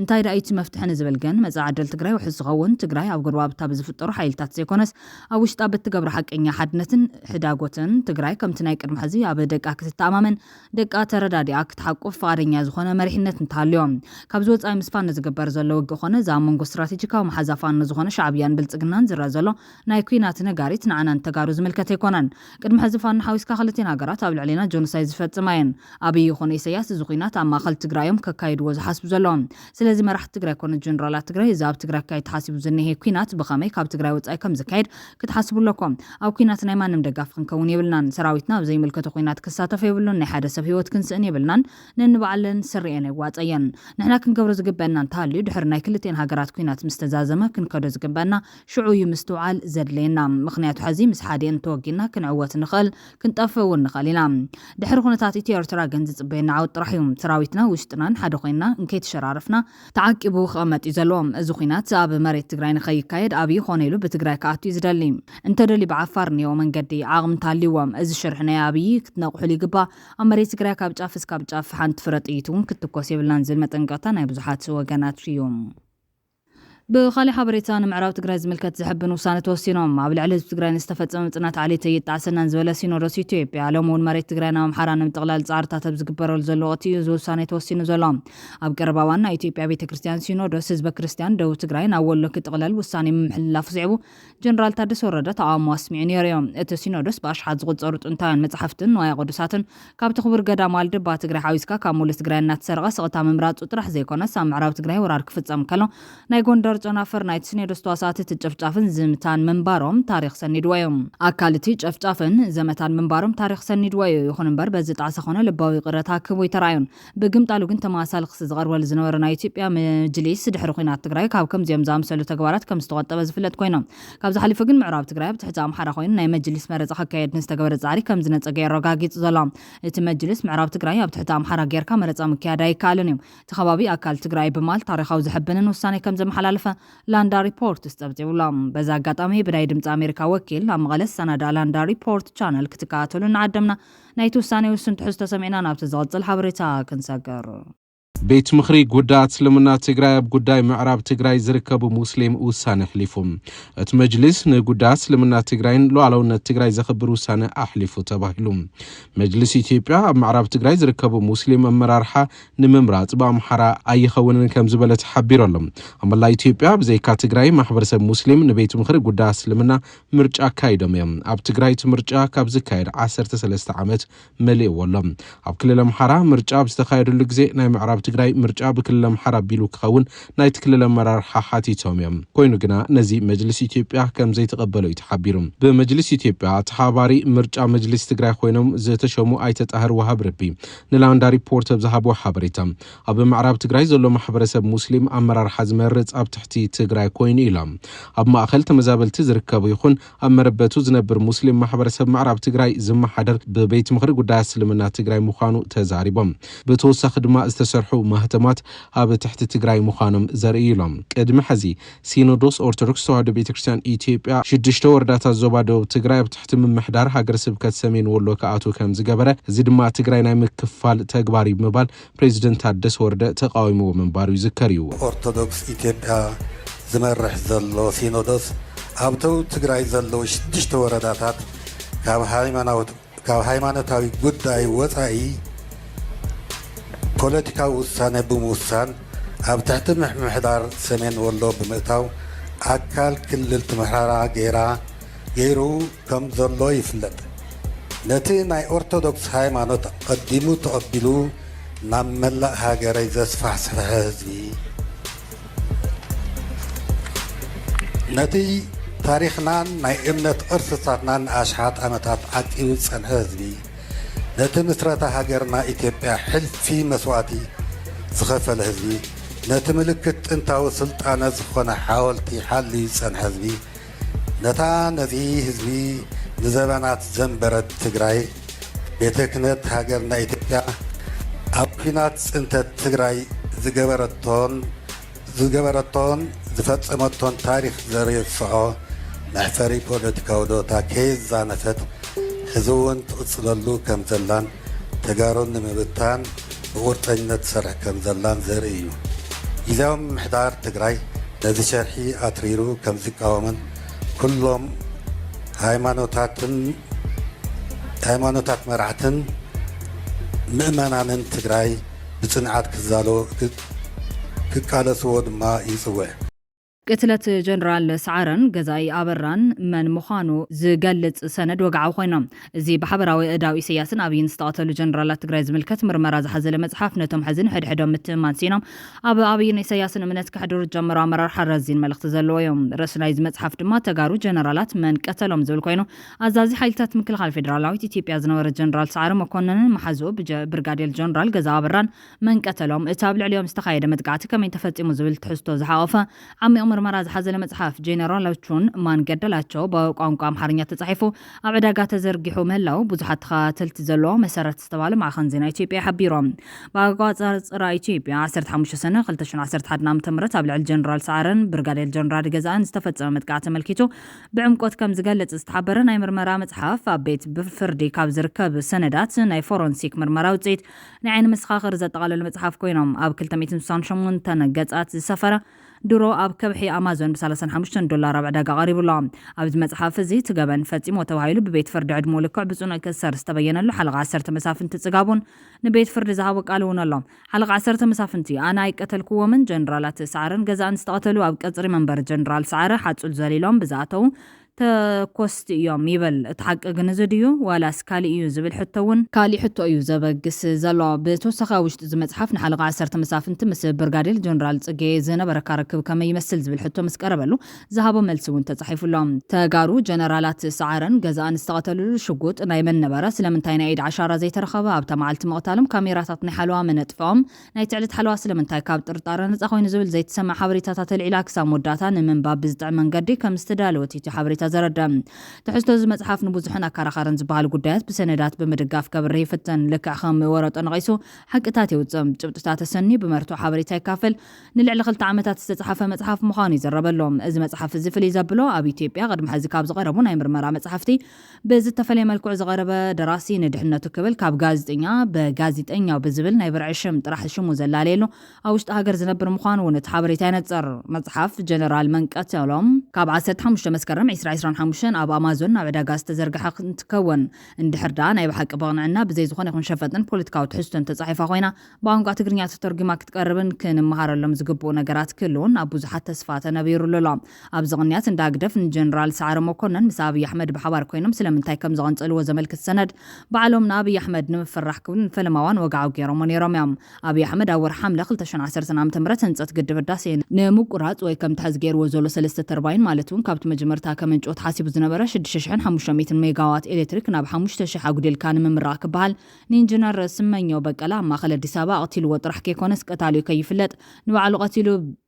እንታይ ዳይቲ መፍትሕን ዝብልገን መጻዓደል ትግራይ ውሕዝ ዝኸውን ትግራይ ኣብ ጎረባብታ ብዝፍጠሩ ሓይልታት ዘይኮነስ ኣብ ውሽጣ ብትገብሮ ሓቀኛ ሓድነትን ሕዳጎትን ትግራይ ከምቲ ናይ ቅድሚ ሕዚ ኣብ ደቃ ክትተኣማመን ደቃ ተረዳዲኣ ክትሓቁፍ ፈቃደኛ ዝኾነ መሪሕነት እንተሃልዮም ካብ ዝወጻኢ ምስ ፋኖ ዝግበር ዘሎ ውግእ ኾነ ዛ መንጎ ስትራቴጂካዊ መሓዛ ፋኖ ዝኾነ ሻዕብያን ብልጽግናን ዝረአ ዘሎ ናይ ኩናት ነጋሪት ንዓናን ተጋሩ ዝምልከት ኣይኮነን ቅድሚ ሕዚ ፋኖ ሓዊስካ ክልቴን ሃገራት ኣብ ልዕሊና ጆኖሳይድ ዝፈጽማ እየን ኣብይ ይኹን ኢሳያስ እዚ ኩናት ኣብ ማእኸል ትግራዮም ከካይድዎ ዝሓስቡ ዘለዎም ስለዚ መራሕቲ ትግራይ ኮነ ጀነራላት ትግራይ እዚ ኣብ ትግራይ ካይድ ተሓሲቡ ዝኒሄ ኩናት ብኸመይ ካብ ትግራይ ወጻኢ ከም ዝካየድ ክትሓስቡለኩም ኣብ ኩናት ናይ ማንም ደጋፍ ክንከውን የብልናን ሰራዊትና ኣብ ዘይምልከቶ ኩናት ክሳተፍ የብሉን ናይ ሓደ ሰብ ህይወት ክንስእን የብልናን ነንበዓለን ስርየን ይዋፀየን ንሕና ክንገብሮ ዝግበአና እንተሃልዩ ድሕሪ ናይ ክልቴን ሃገራት ኩናት ምስተዛዘመ ክንከዶ ዝግበአና ሽዑ እዩ ምስትውዓል ዘድልየና ምክንያቱ ሕዚ ምስ ሓደን ተወጊና ክንዕወት ንኽእል ክንጠፍእ እውን ንኽእል ኢና ድሕሪ ኩነታት ኢትዮ ኤርትራ ግን ዝጽበየና ዓወት ጥራሕ እዩ ሰራዊትና ውሽጥናን ሓደ ኮይና እንከይተሸራርፍና ተዓቂቡ ክቕመጥ እዩ ዘለዎም እዚ ኩናት ኣብ መሬት ትግራይ ንኸይካየድ ኣብይ ኾነ ኢሉ ብትግራይ ከኣቱ እዩ ዝደሊ እንተደሊ ብዓፋር ንዮ መንገዲ ዓቕሚ እንተሃልይዎም እዚ ሽርሕ ናይ ኣብይ ክትነቕሑሉ ይግባእ ኣብ መሬት ትግራይ ካብ ጫፍ እስካብ ጫፍ ሓንቲ ፍረ ጥይት እውን ክትኮስ የብልናን ዝብል መጠንቀቕታ ናይ ብዙሓት ወገናት እዩ ብኻሊእ ሓበሬታ ንምዕራብ ትግራይ ዝምልከት ዝሕብን ውሳነ ተወሲኖም ኣብ ልዕሊ ህዝቢ ትግራይ ዝተፈጸመ ጽናት ዓሌት ይጣሰናን ዝበለ ሲኖዶስ ኢትዮጵያ ሎሚ እውን መሬት ትግራይ ናብ ኣምሓራ ንምጥቕላል ጻዕርታት ኣብ ዝግበረሉ ዘሎ ወቅቲ እዩ ውሳነ ተወሲኑ ዘሎ ኣብ ቀረባ ዋና ኢትዮጵያ ቤተ ክርስቲያን ሲኖዶስ ህዝበ ክርስቲያን ደቡብ ትግራይ ናብ ወሎ ክጥቕለል ውሳነ ምምሕልላፍ ስዒቡ ጀነራል ታደሰ ወረደ ተቃውሞ ኣስሚዑ ነይሮም እቲ ሲኖዶስ ብኣሽሓት ዝቑጸሩ ጥንታውያን መጽሓፍትን ንዋየ ቅዱሳትን ካብቲ ክቡር ገዳም ዋልድባ ትግራይ ሓዊስካ ካብ ሙሉእ ትግራይ እናተሰርቐ ስቕታ ምምራፁ ጥራሕ ዘይኮነስ ኣብ ምዕራብ ትግራይ ወራር ክፍጸም ከሎ ናይ ጎንደር ጨናፈር ናይ ሲኖዶስ ተዋሳእቲ ጨፍጫፍን ዝምታን መንባሮም ታሪክ ሰኒድዎ እዮም ኣካልቲ ጨፍጫፍን ዘመታን መንባሮም ታሪክ ሰኒድዎ ይኹን እምበር በዚ ጣዕሰ ኾነ ልባዊ ቅረታ ክቡ ይተራዩን ብግምጣሉ ግን ተመሳሳሊ ክስ ዝቐርበሉ ዝነበረ ናይ ኢትዮጵያ መጅሊስ ድሕሪ ኩናት ትግራይ ካብ ከምዚኦም ዝኣምሰሉ ተግባራት ከም ዝተቆጠበ ዝፍለጥ ኮይኖም ካብ ዝሓሊፉ ግን ምዕራብ ትግራይ ኣብ ትሕቲ ኣምሓራ ኮይኑ ናይ መጅሊስ መረፃ ክካየድ ንዝተገበረ ጻዕሪ ከም ዝነፀገ የረጋጊፁ ዘሎ እቲ መጅሊስ ምዕራብ ትግራይ ኣብ ትሕቲ ኣምሓራ ጌርካ መረፃ ምክያድ ኣይከኣልን እዩ እቲ ከባቢ ኣካል ትግራይ ብማል ታሪካዊ ዝሕብንን ውሳነ ከም ዘመሓላለፈ ላንዳ ሪፖርት ዝተብፅብሎም በዛ አጋጣሚ ብናይ ድምፂ ኣሜሪካ ወኪል ኣብ መቐለ ሰናዳ ላንዳ ሪፖርት ቻነል ክትከታተሉ ንዓደምና ናይቲ ውሳነ ውስን ትሕዝቶ ሰሚዕና ናብቲ ዝቕፅል ሓበሬታ ክንሰገር ቤት ምኽሪ ጉዳያት እስልምና ትግራይ ኣብ ጉዳይ ምዕራብ ትግራይ ዝርከቡ ሙስሊም ውሳነ ኣሕሊፉ እቲ መጅሊስ ንጉዳያት እስልምና ትግራይን ሉዓላውነት ትግራይ ዘኽብር ውሳነ ኣሕሊፉ ተባሂሉ መጅሊስ ኢትዮጵያ ኣብ ምዕራብ ትግራይ ዝርከቡ ሙስሊም ኣመራርሓ ንምምራጽ በኣምሓራ ኣይኸውንን ከም ዝበለ ተሓቢሮሎም ኣብ መላእ ኢትዮጵያ ብዘይካ ትግራይ ማሕበረሰብ ሙስሊም ንቤት ምኽሪ ጉዳያት እስልምና ምርጫ ኣካይዶም እዮም ኣብ ትግራይ ምርጫ ካብ ዝካየድ 13 ዓመት መሊእዎሎም ኣብ ክልል ኣምሓራ ምርጫ ብዝተኻየደሉ ግዜ ናይ ምዕራብ ትግራይ ምርጫ ብክልል ኣምሓራ ቢሉ ክኸውን ናይ ትክልል ኣመራርሓ ሓቲቶም እዮም ኮይኑ ግና ነዚ መጅሊስ ኢትዮጵያ ከም ዘይተቐበሎ ይተሓቢሩ በመጅሊስ ኢትዮጵያ ተሓባሪ ምርጫ መጅሊስ ትግራይ ኮይኖም ዝተሸሙ ኣይተጣህር ወሃብ ረቢ ንላንዳ ሪፖርት ዝሃቦ ሓበሬታ ኣብ ምዕራብ ትግራይ ዘሎ ማሕበረሰብ ሙስሊም ኣመራርሓ ዝመርጽ ኣብ ትሕቲ ትግራይ ኮይኑ ኢሎም ኣብ ማእኸል ተመዛበልቲ ዝርከቡ ይኹን ኣብ መረበቱ ዝነብር ሙስሊም ማሕበረሰብ ምዕራብ ትግራይ ዝመሓደር ብቤት ምኽሪ ጉዳያት እስልምና ትግራይ ምዃኑ ተዛሪቦም ብተወሳኺ ድማ ዝተሰርሑ ማህተማት ኣብ ትሕቲ ትግራይ ምዃኖም ዘርኢ ኢሎም ቅድሚ ሕዚ ሲኖዶስ ኦርቶዶክስ ተዋህዶ ቤተክርስትያን ኢትዮጵያ 6 ወረዳታት ዞባ ደቡብ ትግራይ ኣብ ትሕቲ ምምሕዳር ሃገረ ስብከት ሰሜን ወሎ ከኣቱ ከም ዝገበረ እዚ ድማ ትግራይ ናይ ምክፋል ተግባር ብምባል ፕሬዚደንት ታደሰ ወረደ ተቃዊሞ መንባሩ ይዝከር እዩ። ኦርቶዶክስ ኢትዮጵያ ዝመርሕ ዘሎ ሲኖዶስ ኣብ ደቡብ ትግራይ ዘለዉ 6 ወረዳታት ካብ ሃይማኖታዊ ጉዳይ ወፃኢ ፖለቲካዊ ውሳነ ብምውሳን ኣብ ትሕቲ ምምሕዳር ሰሜን ወሎ ብምእታው ኣካል ክልል ትምሕራራ ገይሩ ከም ዘሎ ይፍለጥ። ነቲ ናይ ኦርቶዶክስ ሃይማኖት ቀዲሙ ተቐቢሉ ናብ መላእ ሃገረይ ዘስፋሕስሐ ህዝቢ ነቲ ታሪኽናን ናይ እምነት ቅርስታትናን ኣሽሓት ዓመታት ዓቂቡ ዝጸንሐ ህዝቢ ነቲ ምስረታ ሃገርና ኢትዮጵያ ሕልፊ መስዋዕቲ ዝኸፈለ ህዝቢ ነቲ ምልክት ጥንታዊ ስልጣነ ዝኾነ ሓወልቲ ሓልዩ ዝጸንሐ ህዝቢ ነታ ነዚ ህዝቢ ንዘበናት ዘንበረት ትግራይ ቤተ ክህነት ሃገርና ኢትዮጵያ ኣብ ኩናት ጽንተት ትግራይ ዝገበረቶን ዝፈጸመቶን ታሪክ ዘርእስዖ መሕፈሪ ፖለቲካዊ ዶታ ከየዛነፈት ሕዚ እውን ትቕጽለሉ ከም ዘላን ተጋሩን ንምብታን ብቁርጠኝነት ሰርሕ ከም ዘላን ዘርኢ እዩ። ጊዜያዊ ምምሕዳር ትግራይ ነዚ ሸርሒ ኣትሪሩ ከም ዝቃወምን ኩሎም ሃይማኖታት መራሕትን ምእመናንን ትግራይ ብጽንዓት ክቃለስዎ ድማ ይጽውዕ። ቅትለት ጀነራል ሰዓረን ገዛኢ ኣበራን መን ምዃኑ ዝገልጽ ሰነድ ወግዓዊ ኮይኖም እዚ ብሓበራዊ እዳው ኢሳያስን ኣብይን ዝተቐተሉ ጀነራላት ትግራይ ዝምልከት ምርመራ ዝሓዘለ መጽሓፍ ነቶም ሕዝን ሕድሕዶም ምትእምማን ሲኖም ኣብ ኣብይን ኢሳያስን እምነት ክሕድሩ ጀመሩ ኣመራርሓ ረዚን መልእኽቲ ዘለዎ እዮም። ርእሲ ናይዚ መጽሓፍ ድማ ተጋሩ ጀነራላት መን ቀተሎም ዝብል ኮይኑ ኣዛዚ ሓይልታት ምክልኻል ፌደራላዊት ኢትዮጵያ ዝነበረ ጀነራል ሰዓረ መኮነንን መሓዙ ብርጋዴር ጀነራል ገዛኢ ኣበራን መን ቀተሎም እቲ ኣብ ልዕሊኦም ዝተኻየደ መጥቃዕቲ ከመይ ተፈጺሙ ዝብል ትሕዝቶ ዝሓቆፈ ዓሚቕ ምርመራ ዝሓዘለ መጽሓፍ ጀነራሎቹን ማን ገደላቸው በቋንቋ ኣምሓርኛ ተጻሒፉ ኣብ ዕዳጋ ተዘርጊሑ ምህላው ብዙሓት ተኸታተልቲ ዘለዎ መሰረት ዝተባለ ማዕኸን ዜና ኢትዮጵያ ሓቢሮም። ብኣቆጻጽራ ኢትዮጵያ 15 ሰነ 2011 ዓ.ም ኣብ ልዕሊ ጀነራል ሰዓረን ብርጋዴር ጀነራል ገዛእን ዝተፈጸመ መጥቃዕቲ ተመልኪቱ ብዕምቆት ከም ዝገልጽ ዝተሓበረ ናይ ምርመራ መጽሓፍ ኣብ ቤት ብፍርዲ ካብ ዝርከብ ሰነዳት ናይ ፎረንሲክ ምርመራ ውጽኢት ናይ ዓይኒ መስኻኽር ዘጠቓለለ መጽሓፍ ኮይኖም ኣብ 268 ገጻት ዝሰፈረ ድሮ ኣብ ከብሒ ኣማዞን ብ$35 ኣብ ዕዳጋ ቀሪቡሎ። ኣብዚ መጽሓፍ እዚ ትገበን ፈጺሞ ተባሂሉ ብቤት ፍርዲ ዕድሞ ልክዕ ብጽኑዕ ክእሰር ዝተበየነሉ ሓለቓ 10 መሳፍንቲ ጽጋቡን ንቤት ፍርዲ ዝሃቦ ቃል እውን ኣሎ። ሓለቓ 10 መሳፍንቲ ኣነ ኣይቀተልክዎምን ጀነራላት ሰዓረን ገዛእን ዝተቐተሉ ኣብ ቀጽሪ መንበር ጀነራል ሰዓረ ሓጹል ዘሊሎም ብዝኣተው ተኮስቲ እዮም ይብል። እቲ ሓቂ ግን እዚ ድዩ ዋላስ ካሊእ እዩ ዝብል ሕቶ እውን ካሊእ ሕቶ እዩ ዘበግስ ዘሎ። ብተወሳኺ ውሽጢ እዚ መጽሓፍ ንሓለቓ 10 መሳፍንቲ ምስ ብርጋዴር ጀነራል ጽጌ ዝነበረ ርክብ ከመይ ይመስል ዝብል ሕቶ ምስ ቀረበሉ ዝሃቦ መልሲ እውን ተጻሒፉሎም። ተጋሩ ጀነራላት ሰዓረን ገዛእን ዝተቐተልሉ ሽጉጥ ናይ መን ነበረ? ስለምንታይ ናይ ኢድ ዓሻራ ዘይተረኸበ? ኣብታ መዓልቲ መቕታሎም ካሜራታት ናይ ሓለዋ መነጥፍኦም ናይ ትዕልት ሓለዋ ስለምንታይ ካብ ጥርጣረ ነጻ ኮይኑ ዝብል ዘይተሰምዕ ሓበሬታታት ተልዒላ ክሳብ መወዳእታ ንምንባብ ብዝጥዕም መንገዲ ከም ዝተዳለወት እቲ ሓበሬታ ዘረዳም። ትሕዝቶ እዚ መጽሓፍ ንብዙሕን ኣከራኻርን ዝበሃሉ ጉዳያት ብሰነዳት ብምድጋፍ ከብሪ ይፍተን ልክዕ ከም ወረጦ ነቒሱ ሓቅታት ይውፅም ጭብጥታት ተሰኒ ብመርትዖ ሓበሬታ ይካፈል ንልዕሊ 2 ዓመታት ዝተጻሓፈ መጽሓፍ ምዃኑ ይዘረበሎም። እዚ መጽሓፍ እዚ ፍልይ ዘብሎ ኣብ ኢትዮጵያ ቅድሚ ሕዚ ካብ ዝቐረቡ ናይ ምርመራ መጽሓፍቲ ብዝተፈለየ መልክዑ ዝቐረበ ደራሲ ንድሕነቱ ክብል ካብ ጋዜጠኛ በጋዜጠኛው ብዝብል ናይ ብርዒ ሽም ጥራሕ ሽሙ ዘላለየሉ ኣብ ውሽጢ ሃገር ዝነብር ምዃኑ እውን እቲ ሓበሬታ ይነጽር። መጽሓፍ ጀነራል መንቀተሎም ካብ 15 መስከረም 2025 ኣብ ኣማዞን ናብ ዕዳጋ ዝተዘርግሐ እንትከውን እንድሕርዳ ናይ ብሓቂ በቕንዕና ብዘይ ዝኾነ ይኹን ሸፈጥን ፖለቲካዊ ትሕዝቶን ተጻሒፋ ኮይና ብቋንቋ ትግርኛ ተተርጊማ ክትቀርብን ክንመሃረሎም ዝግብኡ ነገራት ክህልውን ኣብ ብዙሓት ተስፋ ተነቢሩሉ ኣሎ። ኣብ ዝቕንያት እንዳግደፍ ንጀነራል ሰዓረ መኮነን ምስ ኣብይ ኣሕመድ ብሓባር ኮይኖም ስለምንታይ ከም ዘቐንጸልዎ ዘመልክት ሰነድ ባዕሎም ንኣብይ ኣሕመድ ንምፍራሕ ክብልን ፈለማዋን ወግዓዊ ገይሮሞ ነይሮም እዮም። ኣብይ ኣሕመድ ኣብ ወርሒ ሐምለ 2010 ዓ.ም ህንጸት ግድብ ህዳሴ ንምቁራጽ ወይ ከም ትሕዝ ገይርዎ ዘሎ 3 ተርባይን ማለት እውን ካብቲ መጀመርታ ከመንጭ ከምንጮት ሓሲቡ ዝነበረ 6500 ሜጋዋት ኤሌክትሪክ ናብ 5000 ኣጉዴልካ ንምምራቕ ክበሃል ንኢንጂነር ስመኘው በቀላ ማእኸል ኣዲስ ኣበባ ቀቲልዎ ጥራሕ ከይኮነስ ቀታልዩ ከይፍለጥ ንባዕሉ ቀቲሉ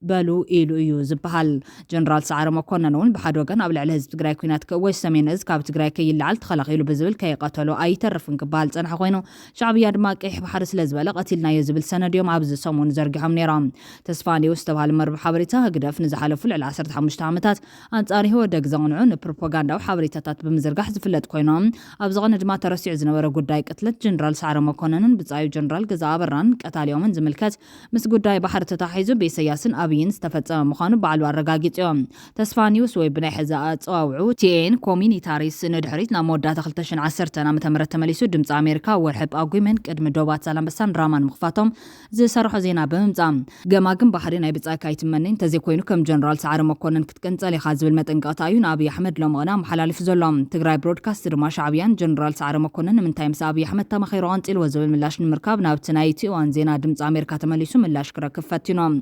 በሉ ኢሉ እዩ ዝበሃል ጀነራል ሰዓረ መኮነን እውን ብሓደ ወገን ኣብ ልዕሊ ህዝቢ ትግራይ ኩናት ክእወጅ ሰሜን እዝ ካብ ትግራይ ከይለዓል ተኸላኺሉ ብዝብል ከይቀተሎ ኣይተርፍን ክበሃል ፀንሐ ኮይኑ ሻዕብያ ድማ ቀይሕ ባሕሪ ስለዝበለ ቀቲልናዮ ዝብል ሰነድዮም ኣብዚ ሰሙን ዘርጊሖም ነይሮም ተስፋንዩ ዝተባሃለ መርበብ ሓበሬታ ህግደፍ ንዝሓለፉ ልዕሊ 15 ዓመታት አንጻሪ ህወ ደግ ዘቕንዑ ንፕሮፓጋንዳዊ ሓበሬታታት ብምዝርጋሕ ዝፍለጥ ኮይኖም ኣብ ዝቐነ ድማ ተረሲዑ ዝነበረ ጉዳይ ቅትለት ጀነራል ሰዓረ መኮነንን ብጻዩ ጀነራል ገዛ አበራን ቀታልዮምን ዝምልከት ምስ ጉዳይ ባሕሪ ተታሒዙ በኢሳያስን ኣብይን ዝተፈጸመ ምዃኑ ባዕሉ ኣረጋጊፅዮም ተስፋንዩስ ወይ ብናይ ሕዛ ኣፀዋውዑ ቲኤን ኮሚኒታሪስ ንድሕሪት ናብ መወዳእታ 2010 ዓ.ም ተመሊሱ ድምፂ ኣሜሪካ ወርሒ ጳጉሜን ቅድሚ ዶባት ዛላምበሳን ራማን ምኽፋቶም ዝሰርሖ ዜና ብምምጻእ ገማግም ባሕሪ ናይ ብጻይ ካይትመነኝ ተዘይኮይኑ ከም ጀነራል ሰዓረ መኮነን ክትቀንጸል ኢኻ ዝብል መጠንቀቕታ እዩ ንኣብይ ኣሕመድ ሎምቐና መሓላልፉ ዘሎ ትግራይ ብሮድካስት ድማ ሻዕብያን ጀነራል ሰዓረ መኮነን ንምንታይ ምስ ኣብይ ኣሕመድ ተመኺሩ ቀንፂልዎ ዝብል ምላሽ ንምርካብ ናብቲ ናይ ቲዋን ዜና ድምፂ ኣሜሪካ ተመሊሱ ምላሽ ክረክብ ፈቲኖም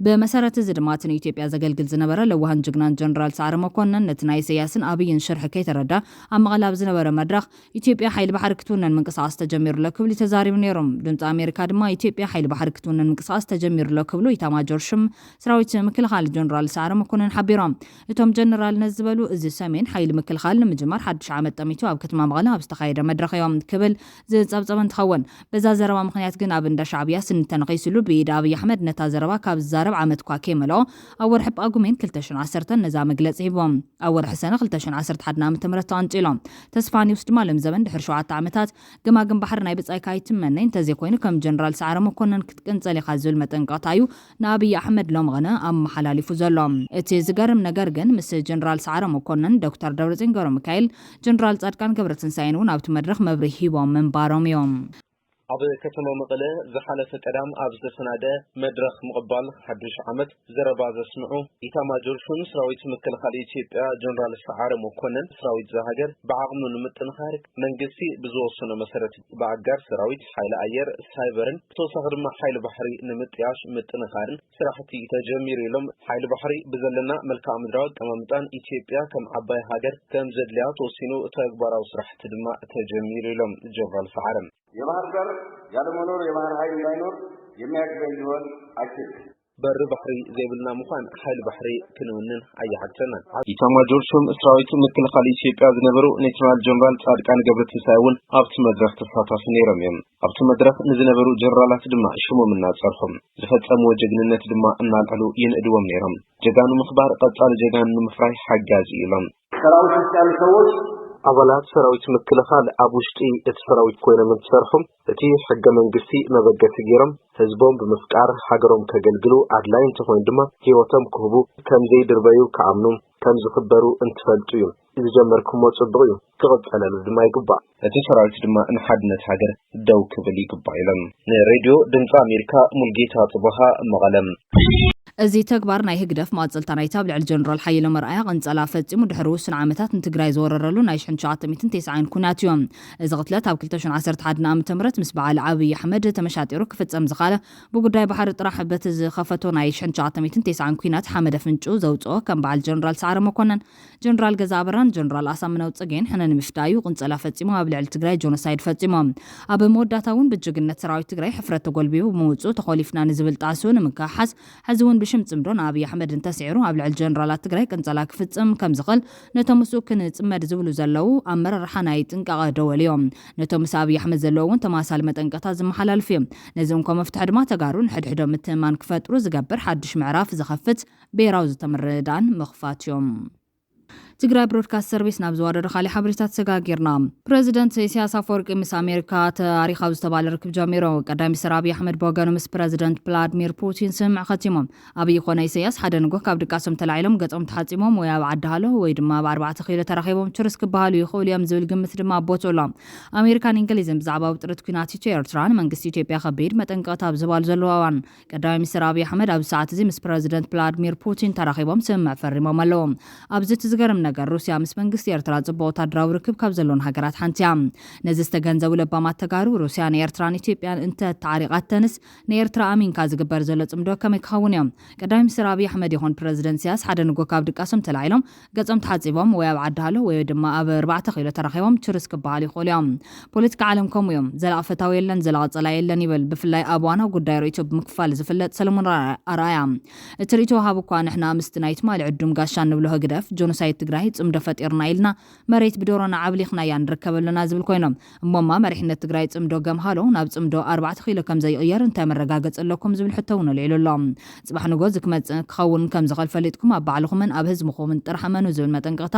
ብመሰረት እዚ ድማ እቲ ንኢትዮጵያ ዘገልግል ዝነበረ ለዋሃን ጅግናን ጀነራል ሰዓረ መኮነን ነቲ ናይ ኢሳያስን ኣብይን ሽርሒ ከይተረዳ ኣብ መቐለ ኣብ ዝነበረ መድረኽ ኢትዮጵያ ሓይሊ ባሕሪ ክትውነን ምንቅስቓስ ተጀሚሩሎ ክብል ተዛሪቡ ነይሮም ድምፂ ኣሜሪካ ድማ ኢትዮጵያ ሓይሊ ባሕሪ ክትውነን ምንቅስቓስ ተጀሚሩሎ ክብሉ ኢታማጆር ሹም ሰራዊት ምክልኻል ጀነራል ሰዓረ መኮነን ሓቢሮም እቶም ጀነራል ነዝበሉ እዚ ሰሜን ሓይሊ ምክልኻል ንምጅማር ሓድሽ ዓመት ጠሚቱ ኣብ ከተማ መቐለ ኣብ ዝተኻየደ መድረኽ እዮም ክብል ዝፀብፀበ እንትኸውን በዛ ዘረባ ምክንያት ግን ኣብ እንዳ ሻዕብያ ስንተነኺስሉ ብኢድ ኣብይ ኣሕመድ ነታ ዘረባ ካብ ዝዛረብ ዓመት ኳ ከይመልኦ ኣብ ወርሒ ጳጉሜን 2010 ነዛ መግለፂ ሂቦም ኣብ ወርሒ ሰነ 2011 ዓ.ም ተቐንፂሎም ተስፋንዩስ ድማ ለምዘበን ድሕሪ 7 ዓመታት ገማግም ባሕሪ ናይ ብጻይ ካይትመነኝ እንተዘይኮይኑ ከም ጀነራል ሰዓረ መኮነን ክትቀንፀል ኢኻ ዝብል መጠንቀቕታ እዩ ንኣብይ ኣሕመድ ሎምቐነ ኣመሓላሊፉ ዘሎ እቲ ዝገርም ነገር ግን ምስ ጀነራል ሰዓረ መኮነን ዶክተር ደብረጽዮን ገብረ ሚካኤል ጀነራል ጻድቃን ገብረትንሳኤን እውን ኣብቲ መድረኽ መብርሂ ሂቦም ምንባሮም እዮም ኣብ ከተማ መቐለ ዝሓለፈ ቀዳም ኣብ ዝተሰናደ መድረኽ ምቕባል ሓድሽ ዓመት ዘረባ ዘስምዑ ኢታማጆር ሹም ሰራዊት ምክልኻል ኢትዮጵያ ጀነራል ሰዓረ መኮነን ሰራዊት ዘሃገር ብዓቕሙ ንምጥንኻር መንግስቲ ብዝወሰነ መሰረት በኣጋር ሰራዊት ሓይሊ ኣየር ሳይበርን ብተወሳኺ ድማ ሓይሊ ባሕሪ ንምጥያሽ ምጥንኻርን ስራሕቲ ተጀሚሩ ኢሎም ሓይሊ ባሕሪ ብዘለና መልክዓ ምድራዊ ኣቀማምጣን ኢትዮጵያ ከም ዓባይ ሃገር ከም ዘድልያ ተወሲኑ ተግባራዊ ስራሕቲ ድማ ተጀሚሩ ኢሎም ጀነራል ሰዓረ የባህር በር ያለመኖር የባህር ኃይል እንዳይኖር የሚያግዘን ሊሆን አይችልም በር ባሕሪ ዘይብልና ምዃን ሓይሊ ባሕሪ ክንውንን ኣየሓግተናን ኢታማጆር ሹም ሰራዊት ምክልኻል ኢትዮጵያ ዝነበሩ ሌተናል ጀነራል ጻድቃን ገብረትንሳኤ እውን ኣብቲ መድረኽ ተሳታፊ ነይሮም እዮም ኣብቲ መድረኽ ንዝነበሩ ጀነራላት ድማ ሽሞም እናፀርሖም ዝፈጸምዎ ጅግንነት ድማ እናልዕሉ ይንእድዎም ነይሮም ጀጋኑ ምኽባር ቀጻሊ ጀጋኑ ንምፍራይ ሓጋዚ ኢሎም ሰራዊት ውስጥ ያሉ ሰዎች ኣባላት ሰራዊት ምክልኻል ኣብ ውሽጢ እቲ ሰራዊት ኮይኖም እንትሰርሑም እቲ ሕገ መንግስቲ መበገሲ ገይሮም ህዝቦም ብምፍቃር ሃገሮም ከገልግሉ ኣድላይ እንተኮይኑ ድማ ህይወቶም ክህቡ ከም ዘይድርበዩ ከኣምኑ ከም ዝኽበሩ እንትፈልጡ እዩ ዝጀመርኩሞ ጽቡቕ እዩ ክቕጸለሉ ድማ ይግባእ እቲ ሰራዊት ድማ ንሓድነት ሃገር ደው ክብል ይግባእ ኢሎም ንሬድዮ ድምፂ ኣሜሪካ ሙልጌታ ጽቡሃ መቐለም እዚ ተግባር ናይ ህግደፍ ማጽልታ ናይታ ብልዕሊ ጀነራል ሓየሎም ኣርኣያ ቀንጸላ ፈጺሙ ድሕሪ ውስን ዓመታት ንትግራይ ዝወረረሉ ናይ 1990 ኩናት እዮም እዚ ቅትለት ኣብ 2011 ዓ.ም ምስ በዓል ኣብይ ኣሕመድ ተመሻጢሩ ክፍጸም ዝኻለ ብጉዳይ ባሕሪ ጥራሕ በቲ ዝኸፈቶ ናይ 1990 ኩናት ሓመደ ፍንጩ ዘውፅኦ ከም በዓል ጀነራል ሰዓረ መኮነን ጀነራል ገዛ አበራን ጀነራል ኣሳምነው ጽጌን ሕነን ምፍታዩ ቅንጸላ ፈጺሙ ኣብ ልዕሊ ትግራይ ጆኖሳይድ ፈጺሞም ኣብ መወዳእታ እውን ብጅግነት ሰራዊት ትግራይ ሕፍረት ተጎልቢቡ ምውፁ ተኸሊፍና ንዝብል ጣዕሱ ንምክሓዝ ሕዚ እውን ብሽም ጽምዶን ኣብይ ኣሕመድ እንተስዒሩ ኣብ ልዕሊ ጀነራላት ትግራይ ቅንጸላ ክፍጽም ከም ዝኽእል ነቶም ምስኡ ክንጽመድ ዝብሉ ዘለው ኣመራርሓ ናይ ጥንቃቐ ደወል እዮም ነቶም ምስ ኣብይ ኣሕመድ ዘለው እውን ተማሳሊ መጠንቀቕታት ዝመሓላልፉ እዮም ነዚ እንኳ መፍትሒ ድማ ተጋሩ ንሕድሕዶም ምትእምማን ክፈጥሩ ዝገብር ሓድሽ ምዕራፍ ዝኸፍት ብሄራዊ ዝተመረዳን ምኽፋት እዮም ትግራይ ብሮድካስት ሰርቪስ ናብ ዝወረደ ካሊእ ሓበሬታት ሰጋጊርና ፕሬዚደንት ኢሳያስ ኣፈወርቂ ምስ ኣሜሪካ ታሪኻዊ ዝተባለ ርክብ ጀሚሮ ቀዳሚ ሚኒስትር ኣብይ ኣሕመድ ብወገኑ ምስ ፕሬዚደንት ቭላድሚር ፑቲን ስምዕ ኸቲሞም ኣብይ ኮነ ኢሳያስ ሓደ ንጎ ካብ ድቃሶም ተላዒሎም ገጾም ተሓጺሞም ወይ ኣብ ዓዲ ሃሎ ወይ ድማ ብ4 ኪሎ ተራኺቦም ችርስ ክበሃሉ ይኽእሉ እዮም ዝብል ግምት ድማ ኣቦትሎም ኣሜሪካን እንግሊዝን ብዛዕባ ውጥረት ኩናት ኤርትራን መንግስቲ ኢትዮጵያ ከቢድ መጠንቀቕታ ኣብ ዝባሉ ዘለዎ እዋን ቀዳሚ ሚኒስትር ኣብይ ኣሕመድ ኣብ ሰዓት እዚ ምስ ፕሬዚደንት ቭላድሚር ፑቲን ተራኺቦም ስምዕ ፈሪሞም ኣለዎም ኣብዚ ዝገርም ነገር ሩስያ ምስ መንግስቲ ኤርትራ ጽቡቅ ወታደራዊ ርክብ ካብ ዘለዎን ሃገራት ሓንቲ እያ ነዚ ዝተገንዘቡ ለባማት ተጋሩ ሩስያ ንኤርትራን ኢትዮጵያን እንተ ተዓሪቃተንስ ንኤርትራ ኣሚንካ ዝግበር ዘሎ ጽምዶ ከመይ ክኸውን እዮም ቀዳማይ ሚኒስትር አብይ ኣሕመድ ይኹን ፕረዚደንት ኢሳያስ ሓደ ንጎ ካብ ድቃሶም ተላዒሎም ገጾም ተሓጺቦም ወይ ኣብ ዓዲ ሃሎ ወይ ድማ ኣብ 4 ኪሎ ተራኺቦም ችርስ ክበሃል ይኽእሉ እዮም ፖለቲካ ዓለም ከምኡ እዮም ዘላቒ ፈታዊ የለን ዘላቒ ጸላኢ የለን ይብል ብፍላይ ኣብ ዋናው ጉዳይ ርእይቶ ብምክፋል ዝፍለጥ ሰለሞን ኣርኣያ እቲ ርእይቶ ወሃብ እኳ ንሕና ምስቲ ናይ ትማሊ ዕዱም ጋሻ ንብሎ ህግደፍ ጆኖሳይድ ትግራይ ጽምዶ ፈጢርና ኢልና መሬት ብዶሮና ዓብሊኽና ያ ንርከበለና ዝብል ኮይኖም እሞማ መሪሕነት ትግራይ ጽምዶ ገምሃሎ ናብ ጽምዶ 4 ኪሎ ከም ዘይቕየር እንታይ መረጋገጽ ኣለኩም ዝብል ሕቶ እውን ኣልዒሉሎም ጽባሕ ንጎ ዝክመጽእ ክኸውን ከም ዝኽእል ፈሊጥኩም ኣብ ባዕልኹምን ኣብ ህዝብኹምን ጥራሕ መኑ ዝብል መጠንቀቕታ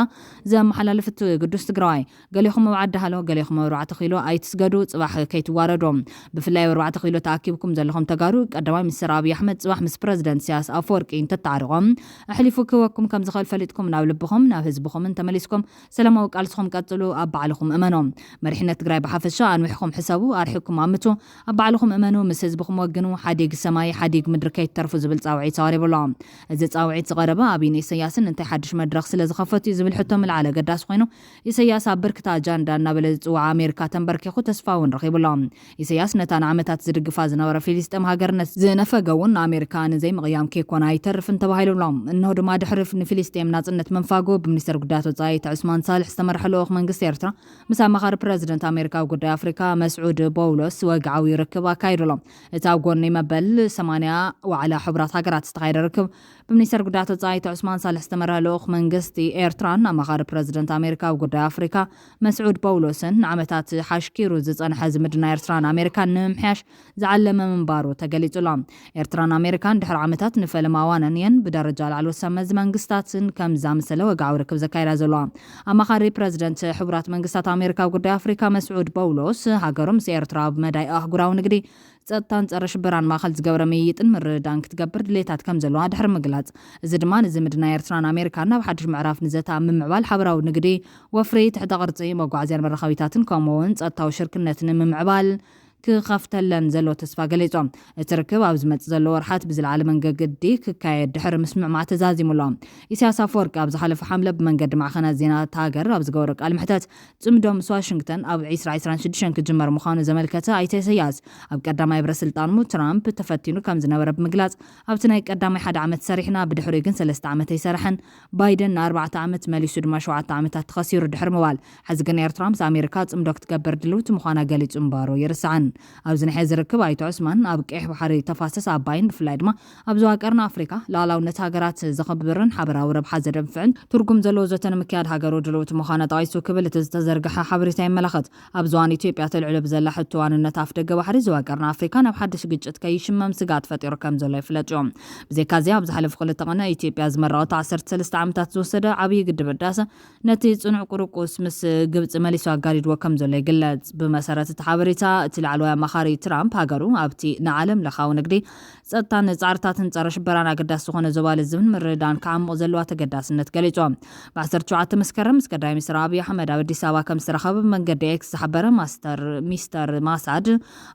ዘመሓላለፍት ቅዱስ ትግራዋይ ገሊኹም ኣብ ዓዲ ሃሎ ገሊኹም ኣብ 4 ኪሎ ኣይትስገዱ ጽባሕ ከይትዋረዶም ብፍላይ 4 ኪሎ ተኣኪብኩም ዘለኹም ተጋሩ ቀዳማይ ሚኒስትር አብይ ኣሕመድ ጽባሕ ምስ ፕረዚደንት ኢሳያስ ኣፈወርቂ እንተተዓሪቖም ኣሕሊፉ ክወኩም ከም ዝኽእል ፈሊጥኩም ናብ ልብኹም ናብ ህዝብኹምን ተመሊስኩም ሰላማዊ ቃልስኹም ቀጽሉ ኣብ ባዕልኹም እመኖም መሪሕነት ትግራይ ብሓፈሻ ኣንዊሕኩም ሕሳቡ ኣርሒኩም ኣምቱ ኣብ ባዕልኹም እመኑ ምስ ህዝብኹም ወግኑ ሓዲግ ሰማይ ሓዲግ ምድሪ ከይትተርፉ ዝብል ጻውዒት ተቐሪቡሎ እዚ ጻውዒት ዝቐረበ ኣብይ ኢሳያስን እንታይ ሓድሽ መድረኽ ስለ ዝኸፈቱ ዝብል ሕቶ ምልዓለ ገዳስ ኮይኑ ኢሳያስ ኣብ ብርክታ ኣጃንዳ እናበለ ዝጽዋዕ ኣሜሪካ ተንበርኪኹ ተስፋ እውን ረኺቡሎ ኢሳያስ ነታ ንዓመታት ዝድግፋ ዝነበረ ፊሊስጤም ሃገርነት ዝነፈገውን ኣሜሪካ ንዘይምቕያም ከይኮነ ኣይተርፍን ተባሂሉሎም እነሆ ድማ ድሕሪ ንፊሊስጤም ናጽነት መንፋጉ ብሚኒስትር ጉዳያት ወጻኢ ዑስማን ሳልሕ ዝተመርሐ ልኡኽ መንግስቲ ኤርትራ ምስ ኣማኻሪ ፕረዚደንት ኣሜሪካ ጉዳይ ኣፍሪካ መስዑድ ቦውሎስ ወግዓዊ ርክብ ኣካይዱሎም እቲ ኣብ ጎኒ መበል 80 ዋዕላ ሕብራት ሃገራት ዝተኻየደ ርክብ ብሚኒስትር ጉዳያት ወጻኢ ዑስማን ሳልሕ ዝተመርሐ ልኡኽ መንግስቲ ኤርትራን ኣማኻሪ ፕረዚደንት ኣሜሪካ ጉዳይ ኣፍሪካ መስዑድ ቦውሎስን ንዓመታት ሓሽኪሩ ዝጸንሐ ዝምድና ኤርትራን ኣሜሪካን ንምምሕያሽ ዝዓለመ ምንባሩ ተገሊጹሎም ኤርትራን ኣሜሪካን ድሕሪ ዓመታት ንፈለማ ዋነን እየን ብደረጃ ላዕሊ ሰመዝ መንግስታትን ከም ዛምሰለ ወግዓዊ ርክብ ዘካይዳ ዘለዋ ኣማኻሪ ፕረዚደንት ሕብራት መንግስታት ኣሜሪካ ጉዳይ ኣፍሪካ መስዑድ ቦውሎስ ሃገሮም ምስ ኤርትራ ብመዳይ ኣህጉራዊ ንግዲ ጸጥታን ጸረ ሽብራን ማእኸል ዝገበረ ምይይጥን ምርድዳን ክትገብር ድሌታት ከም ዘለዋ ድሕሪ ምግላጽ እዚ ድማ ንዝምድና ኤርትራን ኣሜሪካን ናብ ሓድሽ ምዕራፍ ንዘታ ምምዕባል ሓበራዊ ንግዲ ወፍሪ ትሕተ ቅርጺ መጓዓዝያን መራኸቢታትን ከምኡውን ጸጥታዊ ሽርክነትን ምምዕባል ክኸፍተለን ዘሎ ተስፋ ገሊጾም እቲ ርክብ ኣብ ዝመጽእ ዘሎ ወርሓት ብዝለዓለ መንገዲ ክካየድ ድሕሪ ምስምዕማዕ ተዛዚሙሎም ኢሳያስ ኣፈወርቂ ኣብ ዝሓለፈ ሓምለ ብመንገዲ ማዕኸናት ዜናታት ሃገር ኣብ ዝገበሮ ቃል ምሕተት ጽምዶ ምስ ዋሽንግተን ኣብ 2026 ክጅመር ምዃኑ ዘመልከተ ኣይተ ኢሳያስ ኣብ ቀዳማይ ብረስልጣኑ ትራምፕ ተፈቲኑ ከም ዝነበረ ብምግላጽ ኣብቲ ናይ ቀዳማይ 1 ዓመት ሰሪሕና ብድሕሪ ግን 3 ዓመት ኣይሰርሐን ባይደን ን4 ዓመት መሊሱ ድማ 7 ዓመታት ተኸሲሩ ድሕሪ ምባል ሕዚ ግን ኤርትራ ምስ ኣሜሪካ ጽምዶ ክትገበር ድልውቲ ምዃና ገሊጹ እምበሩ ይርስዓን ኣብዚ ናይ ዝርከብ ኣይተ ዑስማን ኣብ ቀይሕ ባሕሪ ተፋሰስ ኣባይን ብፍላይ ድማ ኣብ ዞባ ቀርኒ ኣፍሪካ ላዕላውነት ሃገራት ዘኽብርን ሓበራዊ ረብሓ ዘደንፍዕን ትርጉም ዘለዎ ዘተ ንምክያድ ሃገሩ ድልውቲ ምዃና ጠቒሱ ክብል እቲ ዝተዘርግሐ ሓበሬታ ይመላኸት ኣብ ዞባን ኢትዮጵያ ተልዕሎ ብዘላ ሕቶዋንነት ኣፍ ደገ ባሕሪ ዞባ ቀርኒ ኣፍሪካ ናብ ሓድሽ ግጭት ከይሽመም ስጋት ፈጢሩ ከም ዘሎ ይፍለጥ እዮም ብዘይካዚ ኣብ ዝሓለፈ 2 ቀነ ኢትዮጵያ ዝመረቐት 13 ዓመታት ዝወሰደ ዓብዪ ግድብ ህዳሴ ነቲ ጽኑዕ ቁርቁስ ምስ ግብፂ መሊሱ ኣጋዲድዎ ከም ዘሎ ይግለጽ ብመሰረት እቲ ሓበሬታ እቲ ላዕለዋይ ኣማኻሪ ትራምፕ ሃገሩ ኣብቲ ንዓለም ለኻዊ ንግዲ ጸጥታን ጻዕርታትን ጸረ ሽበራን ኣገዳሲ ዝኾነ ዞባ ልዝብን ምርድዳን ከዓምቕ ዘለዋ ተገዳስነት ገሊጾም ብ17 መስከረም ምስ ቀዳማይ ሚኒስትር አብይ ኣሕመድ ኣብ ኣዲስ ኣበባ ከም ዝተረኸበ መንገዲ ኤክስ ዝሓበረ ሚስተር ማሳድ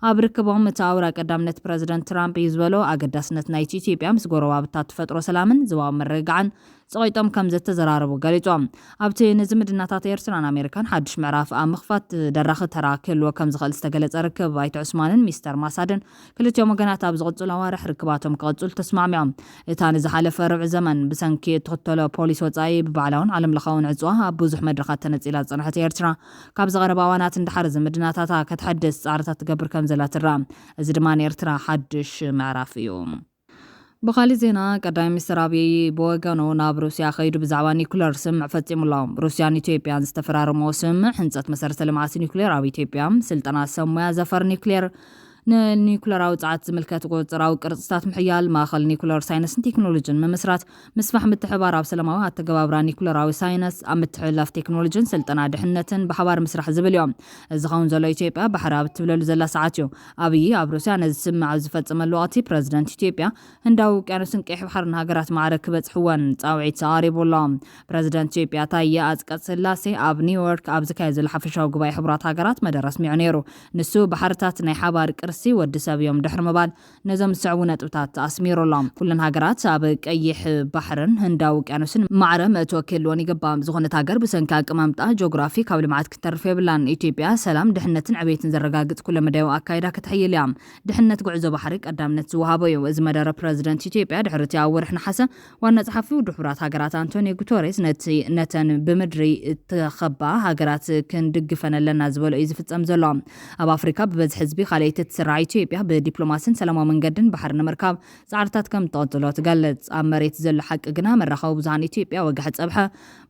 ኣብ ርክቦም እቲ ኣውራ ቀዳምነት ፕረዚደንት ትራምፕ እዩ ዝበሎ ኣገዳስነት ናይቲ ኢትዮጵያ ምስ ጎረባብታት ተፈጥሮ ሰላምን ዞባዊ መረጋዕን ጸቂጦም ከም ዘተዘራረቡ ገሊጾም ኣብቲ ንዝምድናታት ኤርትራን ኣሜሪካን ሓድሽ ምዕራፍ ኣብ ምኽፋት ደራኺ ተራ ክህልዎ ከም ዝኽእል ዝተገለጸ ርክብ ኣይተ ዑስማንን ሚስተር ማሳድን ክልቲኦም ወገናት ኣብ ዝቕጽሉ ኣዋርሕ ርክባቶም ክቕጽሉ ተስማዕሚዖም እታ ንዝሓለፈ ርብዒ ዘመን ብሰንኪ እትኽተሎ ፖሊስ ወጻኢ ብባዕላውን ዓለም ለኻውን ዕፅዋ ኣብ ብዙሕ መድረኻት ተነጺላ ዝጸንሐት ኤርትራ ካብ ዝቐረባ ኣዋናት እንድሓር ዝምድናታታ ከተሐድስ ጻዕርታት ትገብር ከም ዘላ ትረአ እዚ ድማ ንኤርትራ ሓድሽ ምዕራፍ እዩ بخالي زينا قدام مستر أبي بوغانو ناب روسيا خيدو بزعوا نيكولار سمع فتيم الله روسيا نيتوبيان استفرار موسم حنصت مسارة لمعات نيكولير أو إثيوبيا سلطنة سمويا زفر نيكولير نيكولار أوضعت ملكات قوتراو قرصات محيال ماخل نيكولار ساينس تكنولوجي ممسرات مسفح متحبار أو سلامات تجاوبرا نيكولار أو ساينس أم متحلف تكنولوجي سلطنة دحنة بحوار مسرح زبليوم الزخون زلو إثيوبيا بحراب تبلل زلا ساعاتيو أبي أبروسيا نزسمع زفت ملواتي بريزيدنت إثيوبيا هنداو كانوا سنكيح بحرن هاجرات معرك بتحوان تاوعي تعاري بولام بريزيدنت إثيوبيا تايا أزكت سلاسي أب نيويورك أب زكايز الحفشة وقباي حبرات هاجرات مدى رسمي عنيرو نسو بحرتات نحبار ቃልሲ ወዲ ሰብ እዮም ድሕሪ ምባል ነዞም ዝስዕቡ ነጥብታት ኣስሚሮሎም ኩለን ሃገራት ኣብ ቀይሕ ባሕርን ህንዳዊ ውቅያኖስን ማዕረ መእተዊ ክህልዎን ይግባእ ዝኾነት ሃገር ብሰንኪ ኣቀማምጣ ጂኦግራፊ ካብ ልምዓት ክትተርፍ የብላን ኢትዮጵያ ሰላም ድሕነትን ዕብየትን ዘረጋግጽ ኩለ መዳዩ ኣካይዳ ክትሕይል እያ ድሕነት ጉዕዞ ባሕሪ ቀዳምነት ዝወሃቦ እዩ እዚ መደረ ፕረዚደንት ኢትዮጵያ ድሕሪ እቲ ኣብ ወርሒ ነሓሰ ዋና ጸሓፊ ውድብ ሕብራት ሃገራት አንቶኒዮ ጉተሬስ ነተን ብምድሪ እተኸባ ሃገራት ክንድግፈነለና ዝበሎ እዩ ዝፍጸም ዘሎ ኣብ ኣፍሪካ ብበዝሒ ህዝቢ ካልአይቲ ትስራዕ ኢትዮጵያ ብዲፕሎማስን ሰላማዊ መንገድን ባሕሪ ንምርካብ ጻዕርታት ከም ትቐጽሎ ትገልጽ ኣብ መሬት ዘሎ ሓቂ ግና መራኸቢ ብዙሃን ኢትዮጵያ ወጋሕ ጸብሐ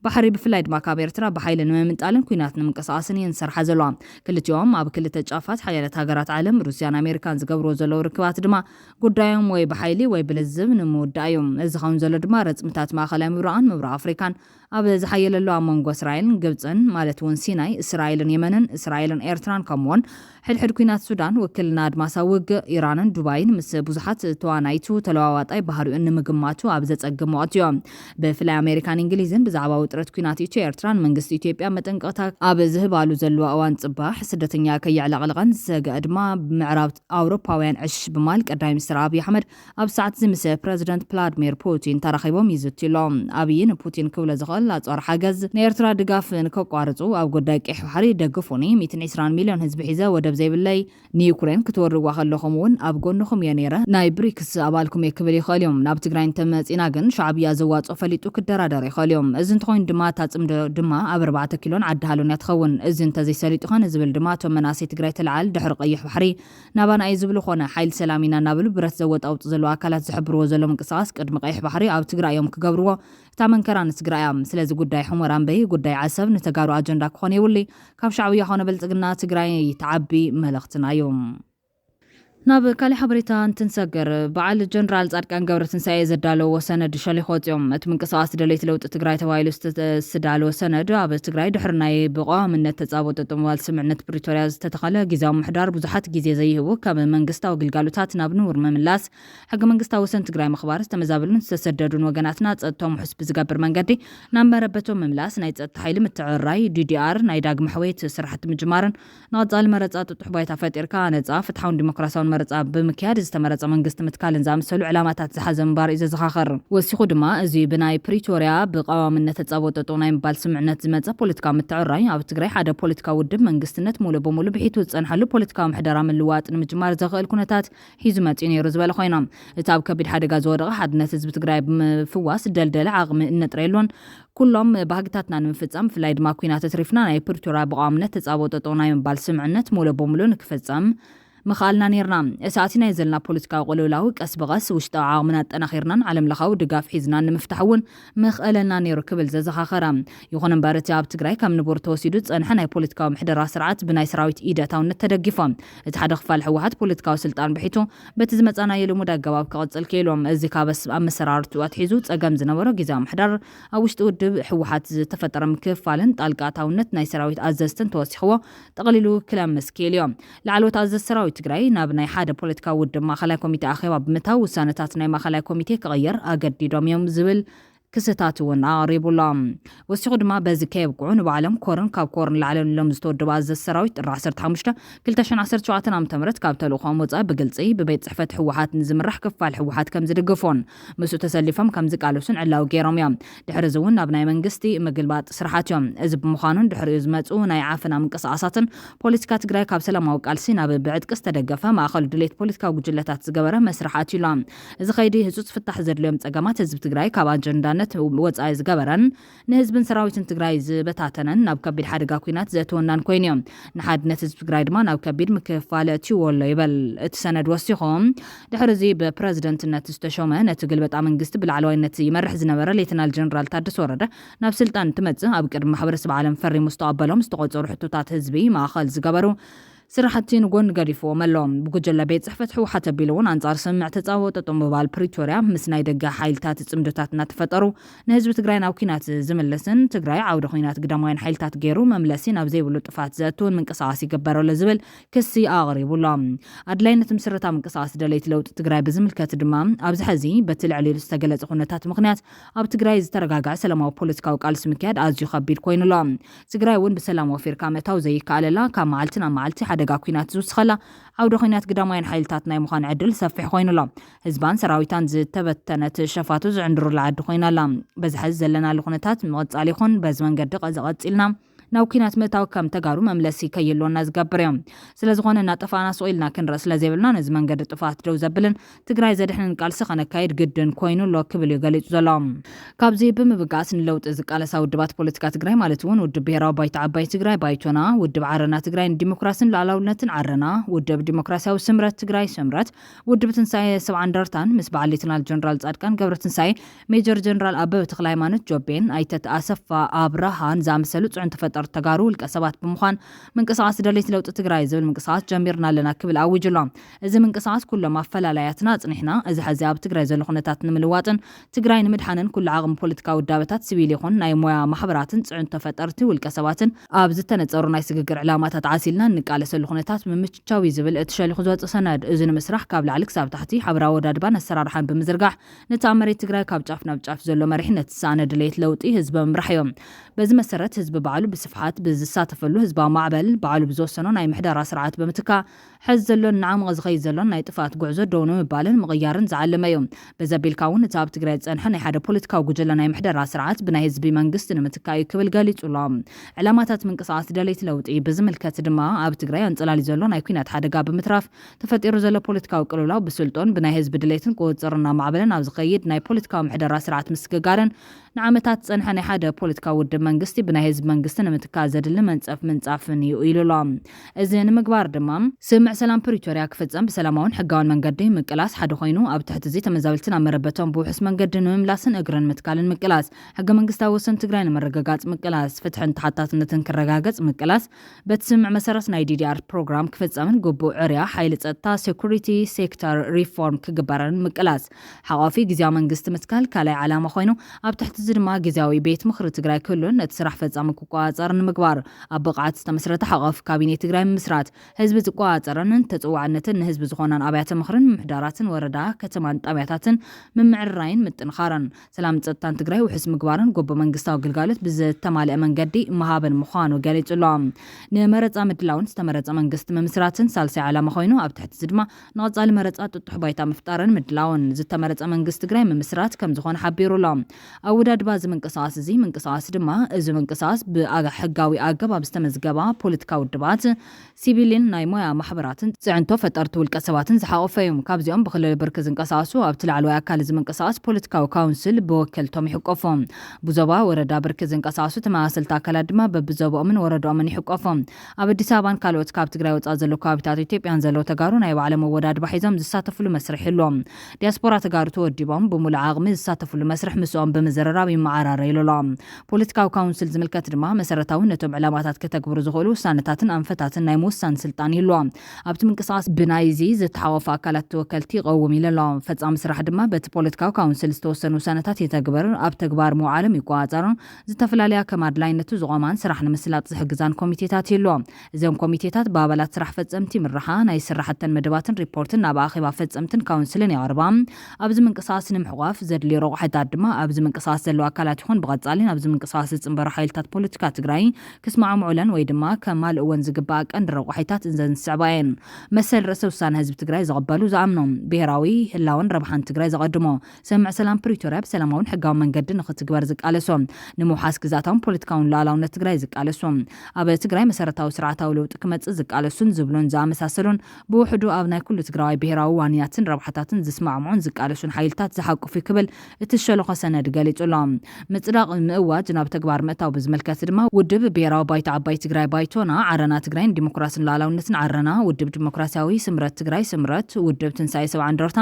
ባሕሪ ብፍላይ ድማ ካብ ኤርትራ ብሓይሊ ንምምንጣልን ኩናት ንምንቅስቓስን እየን ዝሰርሓ ዘለዋ ክልቲኦም ኣብ ክልተ ጫፋት ሓያላት ሃገራት ዓለም ሩስያን ኣሜሪካን ዝገብርዎ ዘለዉ ርክባት ድማ ጉዳዮም ወይ ብሓይሊ ወይ ብልዝብ ንምውዳእ እዮም እዚ ኸውን ዘሎ ድማ ረፅምታት ማእኸላይ ምብራቕን ምብራቕ ኣፍሪካን ኣብ ዝሓየለሉ ኣብ መንጎ እስራኤልን ግብፅን ማለት እውን ሲናይ እስራኤልን የመንን እስራኤልን ኤርትራን ከምኡውን ሕድሕድ ኩናት ሱዳን ውክልና ኣድማሳ ውግእ ኢራንን ዱባይን ምስ ብዙሓት ተዋናይቱ ተለዋዋጣይ ባህሪኡ ንምግማቱ ኣብ ዘጸግም ወቅት እዮም ብፍላይ ኣሜሪካን እንግሊዝን ብዛዕባ ውጥረት ኩናት ኢትዮ ኤርትራን መንግስቲ ኢትዮጵያ መጠንቀቕታ ኣብ ዝህባሉ ዘለዎ እዋን ጽባሕ ስደተኛ ከይዕለቕልቐን ዝሰግአ ድማ ብምዕራብ ኣውሮፓውያን ዕሽ ብማል ቀዳማይ ሚኒስትር ኣብይ ኣሕመድ ኣብ ሰዓት ዝምስ ፕረዚደንት ቭላድሚር ፑቲን ተራኺቦም ይዝትሎም ኣብይ ንፑቲን ክብሎ ዝኽእል ኣጽዋር ሓገዝ ንኤርትራ ድጋፍ ንከቋርጹ ኣብ ጉዳይ ቀይሕ ባሕሪ ደግፉኒ 120 ሚልዮን ህዝቢ ሒዘ ወደብ ዘይብለይ ንዩክሬን ክትወርዋ ከለኹም እውን ኣብ ጎንኹም እየ ነይረ ናይ ብሪክስ ኣባልኩም እየ ክብል ይኽእል እዮም ናብ ትግራይ እንተመፂና ግን ሻዕብያ ዘዋፅኦ ፈሊጡ ክደራደር ይኽእል እዮም እዚ እንተኾይኑ ድማ ታጽምዶ ድማ ኣብ 4 ኪሎን ዓዲ ሃሉን እያ ትኸውን እዚ እንተዘይሰሊጡ ኸነ ዝብል ድማ እቶም መናሰይ ትግራይ ተለዓል ድሕሪ ቀይሕ ባሕሪ ናባና እዩ ዝብሉ ኾነ ሓይሊ ሰላም ኢና እናብሉ ብረት ዘወጣውጡ ዘለዉ ኣካላት ዝሕብርዎ ዘሎ ምንቅስቓስ ቅድሚ ቀይሕ ባሕሪ ኣብ ትግራይ እዮም ክገብርዎ እታ መንከራ ንትግራይ እያ ስለዚ ጉዳይ ሕሞራ እምበይ ጉዳይ ዓሰብ ንተጋሩ ኣጀንዳ ክኾነ ይውሊ ካብ ሻዕብያ ኾነ ብልጽግና ትግራይ ተዓቢ መልእኽትና እዩ ናብ ካልእ ሓበሬታ እንትንሰገር በዓል ጀነራል ጻድቃን ገብረትንሳኤ ዘዳለዎ ሰነድ ሸሊኹ ወፂኦም እቲ ምንቅስቓስ ድሌት ለውጢ ትግራይ ተባሂሉ ዝተዳለወ ሰነድ ኣብ ትግራይ ድሕሪ ናይ ብቋዋምነት ተጻብጦ ጥምዋል ስምዕነት ፕሪቶርያ ዝተተኸለ ጊዜያዊ ምሕዳር ብዙሓት ግዜ ዘይህቡ ከም መንግስታዊ ግልጋሎታት ናብ ንቡር ምምላስ ሕጊ መንግስታዊ ወሰን ትግራይ ምኽባር ዝተመዛበሉን ዝተሰደዱን ወገናትና ጸጥቶም ውሕስ ብዝገብር መንገዲ ናብ መረበቶም ምምላስ ናይ ጸጥታ ሓይሊ ምትዕርራይ ዲዲኣር ናይ ዳግመ ሕወት ስራሕቲ ምጅማርን ንቐጻሊ መረጻ ጥጡሕ ባይታ ፈጢርካ ነጻ ፍትሓውን ዲሞክራሲያውን መረጻ ብምክያድ ዝተመረጸ መንግስቲ ምትካልን ዝኣመሰሉ ዕላማታት ዝሓዘ ምንባር እዩ ዘዘኻኽር ወሲኹ ድማ እዚ ብናይ ፕሪቶርያ ብቋዋምነት ተጻብጦ ናይ ምባል ስምዕነት ዝመጸ ፖለቲካዊ ምትዕርራይ ኣብ ትግራይ ሓደ ፖለቲካዊ ውድብ መንግስትነት ሙሉ በሙሉ ብሒቱ ዝጸንሐሉ ፖለቲካዊ ምሕደራ ምልዋጥ ንምጅማር ዘኽእል ኩነታት ሒዙ መጺኡ ነይሩ ዝበለ ኮይኖም እቲ ኣብ ከቢድ ሓደጋ ዝወደቐ ሓድነት ህዝቢ ትግራይ ብምፍዋስ ደልደለ ዓቕሚ እነጥረየሉን ኩሎም ባህግታትና ንምፍጻም ብፍላይ ድማ ኩናት ትሪፍና ናይ ፕሪቶርያ ብቋዋምነት ተጻብጦ ናይ ምባል ስምዕነት ሙሉ በሙሉ ንክፈጸም መኻልና ነርና እሳቲ ናይ ዘለና ፖለቲካዊ ቁልውላዊ ቀስ በቐስ ውሽጣዊ ዓቕምና ጠናኺርናን ዓለም ለኻዊ ድጋፍ ሒዝና ንምፍታሕ እውን ምኽእለና ነይሩ ክብል ዘዘኻኸረ ይኹን እምበር እቲ ኣብ ትግራይ ከም ንቡር ተወሲዱ ጸንሐ ናይ ፖለቲካዊ ምሕደራ ስርዓት ብናይ ሰራዊት ኢደታውነት ተደጊፎም እቲ ሓደ ክፋል ሕወሓት ፖለቲካዊ ስልጣን ብሒቱ በቲ ዝመጻናዮ ልሙድ ኣገባብ ክቕጽል ከኢሎም እዚ ካብ ኣብ መሰራርትኡ ኣትሒዙ ጸገም ዝነበሮ ጊዜያዊ ምሕዳር ኣብ ውሽጢ ውድብ ሕወሓት ዝተፈጠረ ምክፍፋልን ጣልቃ ኣታውነት ናይ ሰራዊት ኣዘዝትን ተወሲኽዎ ጠቕሊሉ ክለምስ ከኢሉ እዮም ላዕለዎት ኣዘዝ ሰራዊት ትግራይ ናብ ናይ ሓደ ፖለቲካዊ ውድብ ማእኸላይ ኮሚቴ ኣኼባ ብምታው ውሳነታት ናይ ማእኸላይ ኮሚቴ ክቕየር ኣገዲዶም እዮም ዝብል ክስታት እውን ኣቕሪቡሎም ወሲኹ ድማ በዚ ከየብቅዑ ንባዕሎም ኮርን ካብ ኮርን ላዕለን ኢሎም ዝተወደቡ ኣዘዝ ሰራዊት ጥሪ 15 2017 ዓ.ም ካብ ተልእኾም ወፃኢ ብግልፂ ብቤት ጽሕፈት ሕወሓት ንዝምራሕ ክፋል ሕወሓት ከም ዝድግፎን ምስኡ ተሰሊፎም ከም ዝቃለሱን ዕላዊ ገይሮም እዮም ድሕሪ እዚ እውን ናብ ናይ መንግስቲ ምግልባጥ ስራሓት እዮም እዚ ብምዃኑን ድሕሪኡ ዝመፁ ናይ ዓፈና ምንቅስቓሳትን ፖለቲካ ትግራይ ካብ ሰላማዊ ቃልሲ ናብ ብዕጥቂ ዝተደገፈ ማእኸሉ ድሌት ፖለቲካዊ ጉጅለታት ዝገበረ መስራሓት ኢሎም እዚ ኸይዲ ህፁፅ ፍታሕ ዘድልዮም ጸገማት ህዝቢ ትግራይ ካብ ኣጀንዳነት ወጻኢ ዝገበረን ንህዝብን ሰራዊትን ትግራይ ዝበታተነን ናብ ከቢድ ሓደጋ ኩናት ዘእትወናን ኮይኑ እዮም ንሓድነት ህዝቢ ትግራይ ድማ ናብ ከቢድ ምክፍፋል እትይወሎ ይበል እቲ ሰነድ ወሲኾም ድሕሪ እዚ ብፕረዚደንትነት ዝተሾመ ነቲ ግልበጣ መንግስቲ ብላዕለዋይነት ይመርሕ ዝነበረ ሌተናል ጀነራል ታደሰ ወረደ ናብ ስልጣን ትመጽእ ኣብ ቅድሚ ማሕበረሰብ ዓለም ፈሪሙ ዝተቐበሎም ዝተቆጸሩ ሕቶታት ህዝቢ ማእኸል ዝገበሩ ስራሕቲ ንጎን ገዲፎም ኣሎም ብጉጅለ ቤት ጽሕፈት ሕወሓት ኣቢሉ እውን ኣንጻር ስምምዕ ተጻብጦ ምባል ፕሪቶርያ ምስ ናይ ደጋ ሓይልታት ጽምዶታት እናተፈጠሩ ንህዝቢ ትግራይ ናብ ኩናት ዝምለስን ትግራይ ዓውደ ኩናት ግዳማውያን ሓይልታት ገይሩ መምለሲ ናብ ዘይብሉ ጥፋት ዘእትውን ምንቅስቓስ ይግበረሉ ዝብል ክሲ ኣቕሪቡሎም ኣድላይነት ምስረታ ምንቅስቓስ ደለይቲ ለውጢ ትግራይ ብዝምልከት ድማ ኣብዚ ሕዚ በቲ ልዕሊ ኢሉ ዝተገለጸ ኩነታት ምክንያት ኣብ ትግራይ ዝተረጋግዐ ሰላማዊ ፖለቲካዊ ቃልሲ ምክያድ ኣዝዩ ከቢድ ኮይኑሎ ትግራይ እውን ብሰላም ወፊርካ ምእታው ዘይከኣለላ ካብ መዓልቲ ናብ መዓልቲ ሓደጋ ኩናት ዝውስኸላ ዓውደ ኩናት ግዳማይን ሓይልታት ናይ ምዃን ዕድል ሰፊሕ ኮይኑላ ህዝባን ሰራዊታን ዝተበተነት ሸፋቱ ዝዕንድሩላ ዓዲ ኮይናላ በዚ ሕዚ ዘለናሉ ኩነታት ምቕጻል ይኹን በዚ መንገዲ ቀፂልና ናብ ኩናት ምእታው ከም ተጋሩ መምለሲ ከየልዎና ዝገብር እዮም ስለዝኾነ እናጠፋና ስኢልና ክንረእ ስለዘይብልና ነዚ መንገዲ ጥፋት ደው ዘብልን ትግራይ ዘድሕንን ቃልሲ ከነካይድ ግድን ኮይኑ ሎ ክብል እዩ ገሊጹ ዘሎ ካብዚ ብምብጋስ ንለውጢ ዝቃለሳ ውድባት ፖለቲካ ትግራይ ማለት እውን ውድብ ብሄራዊ ባይቶ ዓባይ ትግራይ ባይቶና ውድብ ዓረና ትግራይ ዲሞክራሲን ሉዓላውነትን ዓረና ውድብ ዲሞክራሲያዊ ስምረት ትግራይ ስምረት ውድብ ትንሳኤ ሰብዓ እንደርታን ምስ በዓል ሌተናል ጀነራል ጻድቃን ገብረትንሳኤ ሜጀር ጀነራል ኣበበ ተክለሃይማኖት ጆቤን ኣይተት ኣሰፋ አብርሃን ዝኣመሰሉ ጽዑን ተፈጠሩ ተጋሩ ውልቀ ሰባት ብምዃን ምንቅስቃስ ደሌት ለውጢ ትግራይ ዝብል ምንቅስቃስ ጀሚርና ኣለና ክብል ኣውጅሎ እዚ ምንቅስቃስ ኩሎም ኣፈላላያትና ጽኒሕና እዚ ሕዚ ኣብ ትግራይ ዘሎ ኩነታት ንምልዋጥን ትግራይ ንምድሓንን ኩሉ ዓቕሚ ፖለቲካዊ ውዳበታት ሲቪል ይኹን ናይ ሞያ ማሕበራትን ጽዑን ተፈጠርቲ ውልቀ ሰባትን ኣብ ዝተነጸሩ ናይ ስግግር ዕላማታት ዓሲልና ንቃለሰሉ ኩነታት ምምችቻዊ ዝብል እትሸሊኹ ዝወፅእ ሰነድ እዚ ንምስራሕ ካብ ላዕሊ ክሳብ ታሕቲ ሓበራዊ ወዳድባን ኣሰራርሓን ብምዝርጋሕ ነቲ ኣብ መሬት ትግራይ ካብ ጫፍ ናብ ጫፍ ዘሎ መሪሕነት ዝሰኣነ ድሌት ለውጢ ህዝቢ ምምራሕ እዮም በዚ መሰረት ህዝቢ በዓሉ ብስፍሓት ብዝሳተፈሉ ህዝባዊ ማዕበል በዓሉ ብዝወሰኖ ናይ ምሕደራ ስርዓት ብምትካ ሕዚ ዘሎን ንዓመቕ ዝኸይድ ዘሎን ናይ ጥፋት ጉዕዞ ደው ንምባልን ምቕያርን ዝዓለመ እዩ በዘቢልካ እውን እቲ ኣብ ትግራይ ዝጸንሐ ናይ ሓደ ፖለቲካዊ ጉጅለ ናይ ምሕደራ ስርዓት ብናይ ህዝቢ መንግስቲ ንምትካእ እዩ ክብል ገሊጹሎ ዕላማታት ምንቅስቃስ ደሌት ለውጢ ብዝምልከት ድማ ኣብ ትግራይ አንጸላሊ ዘሎ ናይ ኩናት ሓደጋ ብምትራፍ ተፈጢሩ ዘሎ ፖለቲካዊ ቅልውላው ብስልጦን ብናይ ህዝቢ ድሌትን ቁፅርና ማዕበልን ኣብ ዝኸይድ ናይ ፖለቲካዊ ምሕደራ ስርዓት ምስግጋርን ንዓመታት ጸንሐ ናይ ሓደ ፖለቲካዊ ውድብ መንግስቲ ብናይ ህዝቢ መንግስቲ ንምትካእ ዘድሊ መንጸፍ ምንጻፍን እዩ ኢሉሎ እዚ ንምግባር ድማ ስምዕ ሰላም ፕሪቶሪያ ክፍጸም ብሰላማውን ሕጋውን መንገዲ ምቅላስ ሓደ ኮይኑ ኣብ ትሕቲ እዚ ተመዛበልትን ኣብ መረበቶም ብውሕስ መንገዲ ንምምላስን እግርን ምትካልን ምቅላስ ሕገ መንግስታዊ ወሰን ትግራይ ንምርግጋጽ ምቅላስ ፍትሕን ተሓታትነትን ክረጋገጽ ምቅላስ በቲ ስምዕ መሰረት ናይ ዲዲአር ፕሮግራም ክፍጸምን ግቡእ ዕርያ ሓይሊ ጸጥታ ሴኩሪቲ ሴክተር ሪፎርም ክግበርን ምቅላስ ሓቋፊ ግዝያዊ መንግስቲ ምትካል ካልኣይ ዓላማ ኮይኑ ኣብ ትሕቲ እዚ ድማ ግዝያዊ ቤት ምኽሪ ትግራይ ክህሉን ነቲ ስራሕ ፈጻሚ ክቆጻጸርን ምግባር ኣብ ብቕዓት ዝተመስረተ ሓቋፊ ካቢኔት ትግራይ ምስራት ህዝቢ ዝቆጻጸርን ተጽዋዕነትን ንህዝቢ ዝኾናን ኣብያተ ምኽርን ምሕዳራትን ወረዳ ከተማን ጣብያታትን ምምዕርራይን ምጥንኻርን ሰላም ጸጥታን ትግራይ ውሕስ ምግባርን ጎቦ መንግስታዊ ግልጋሎት ብዝተማልአ መንገዲ መሃበን ምዃኑ ገሊጹሎ ንመረፃ ምድላውን ዝተመረፀ መንግስቲ ምምስራትን ሳልሳይ ዓላማ ኮይኑ ኣብ ትሕቲ እዚ ድማ ንቐጻሊ መረፃ ጥጡሕ ባይታ ምፍጣርን ምድላውን ዝተመረፀ መንግስቲ ትግራይ ምምስራት ከም ዝኾነ ሓቢሩሎ ኣብ ውዳድባ እዚ ምንቅስቃስ እዚ ምንቅስቃስ ድማ እዚ ምንቅስቃስ ብሕጋዊ ኣገባብ ዝተመዝገባ ፖለቲካዊ ውድባት ሲቪልን ናይ ሞያ ማሕበራትን ጽዕንቶ ፈጠርቲ ውልቀ ሰባትን ዝሓቆፈ እዩ ካብዚኦም ብክልል ብርኪ ዝንቀሳቀሱ ኣብ ትላዕለዋይ ኣካል እዚ ምንቅስቃስ ፖለቲካዊ ካውንስል ብወከልቶም ይሕቆፎም ብዞባ ወረዳ ብርኪ ዝንቀሳቀሱ ተመሳሰልቲ ኣካላት ድማ በብዞቦኦምን ወረዳኦምን ይሕቆፎም ኣብ ኣዲስ ኣበባን ካልኦት ካብ ትግራይ ወጻእ ዘሎ ከባቢታት ኢትዮጵያን ዘሎ ተጋሩ ናይ ባዕሎም ወዳድባ ሒዞም ዝሳተፍሉ መስርሕ የሎም ዲያስፖራ ተጋሩ ተወዲቦም ብሙሉእ ዓቕሚ ዝሳተፍሉ መስርሕ ምስኦም ብምዝርራብ ይመዓራረዩሎም ፖለቲካዊ ካውንስል ዝምልከት ድማ መሰረታዊ ነቶም ዕላማታት ከተግብሩ ዝኽእሉ ውሳነታትን ኣንፈታትን ናይ ምውሳን ስልጣን ይህልዎም ኣብቲ ምንቅስቃስ ብናይዚ ዝተሓወፈ ኣካላት ተወከልቲ ይቐውም ኢለሎ ፈጻሚ ስራሕ ድማ በቲ ፖለቲካዊ ካውንስል ዝተወሰኑ ውሳነታት የተግበር ኣብ ተግባር ምውዓሎም ይቆጻጸሩ ዝተፈላለያ ከም ኣድላይነቱ ዝቆማን ስራሕ ንምስላጥ ዝሕግዛን ኮሚቴታት ይህልዎም እዞም ኮሚቴታት ብኣባላት ስራሕ ፈጸምቲ ምርሓ ናይ ስራሕተን መደባትን ሪፖርትን ናብ ኣኼባ ፈጸምትን ካውንስልን የቕርባ ኣብዚ ምንቅስቃስ ንምሕቋፍ ዘድልዩ ረቑሕታት ድማ ኣብዚ ምንቅስቃስ ዘለዎ ኣካላት ይኹን ብቐጻሊን ኣብዚ ምንቅስቃስ ዝጽንበሩ ሓይልታት ፖለቲካ ትግራይ ክስማዕምዑለን ወይ ድማ ከማል እወን ዝግባእ ቀንዲ ረቑሕታት እንዘንስዕባየን መሰል ርእሰ ውሳነ ህዝቢ ትግራይ ዘቐበሉ ዝኣምኖም ብሄራዊ ህላውን ረብሓን ትግራይ ዘቐድሞ ስምዕ ሰላም ፕሪቶሪያ ብሰላማውን ሕጋዊ መንገዲ ንኽትግበር ዝቃለሶም ንምውሓስ ግዛታውን ፖለቲካውን ሉዓላውነት ትግራይ ዝቃለሶም ኣብ ትግራይ መሰረታዊ ስርዓታዊ ለውጢ ክመጽእ ዝቃለሱን ዝብሉን ዝኣመሳሰሉን ብውሕዱ ኣብ ናይ ኩሉ ትግራዋይ ብሄራዊ ዋንያትን ረብሓታትን ዝስማዕምዑን ዝቃለሱን ሓይልታት ዝሓቁፍ ክብል እቲ ዝሸለኾ ሰነድ ገሊጹሎም ምጽዳቕ ምእዋጅ ናብ ተግባር ምእታው ብዝምልከት ድማ ውድብ ብሄራዊ ባይቶ ዓባይ ትግራይ ባይቶና ዓረና ትግራይን ዲሞክራሲን ሉዓላውነትን ዓረና ውድብ ዲሞክራሲያዊ ስምረት ትግራይ ስምረት ውድብ ትንሳኤ ሰብዓ እንደርታ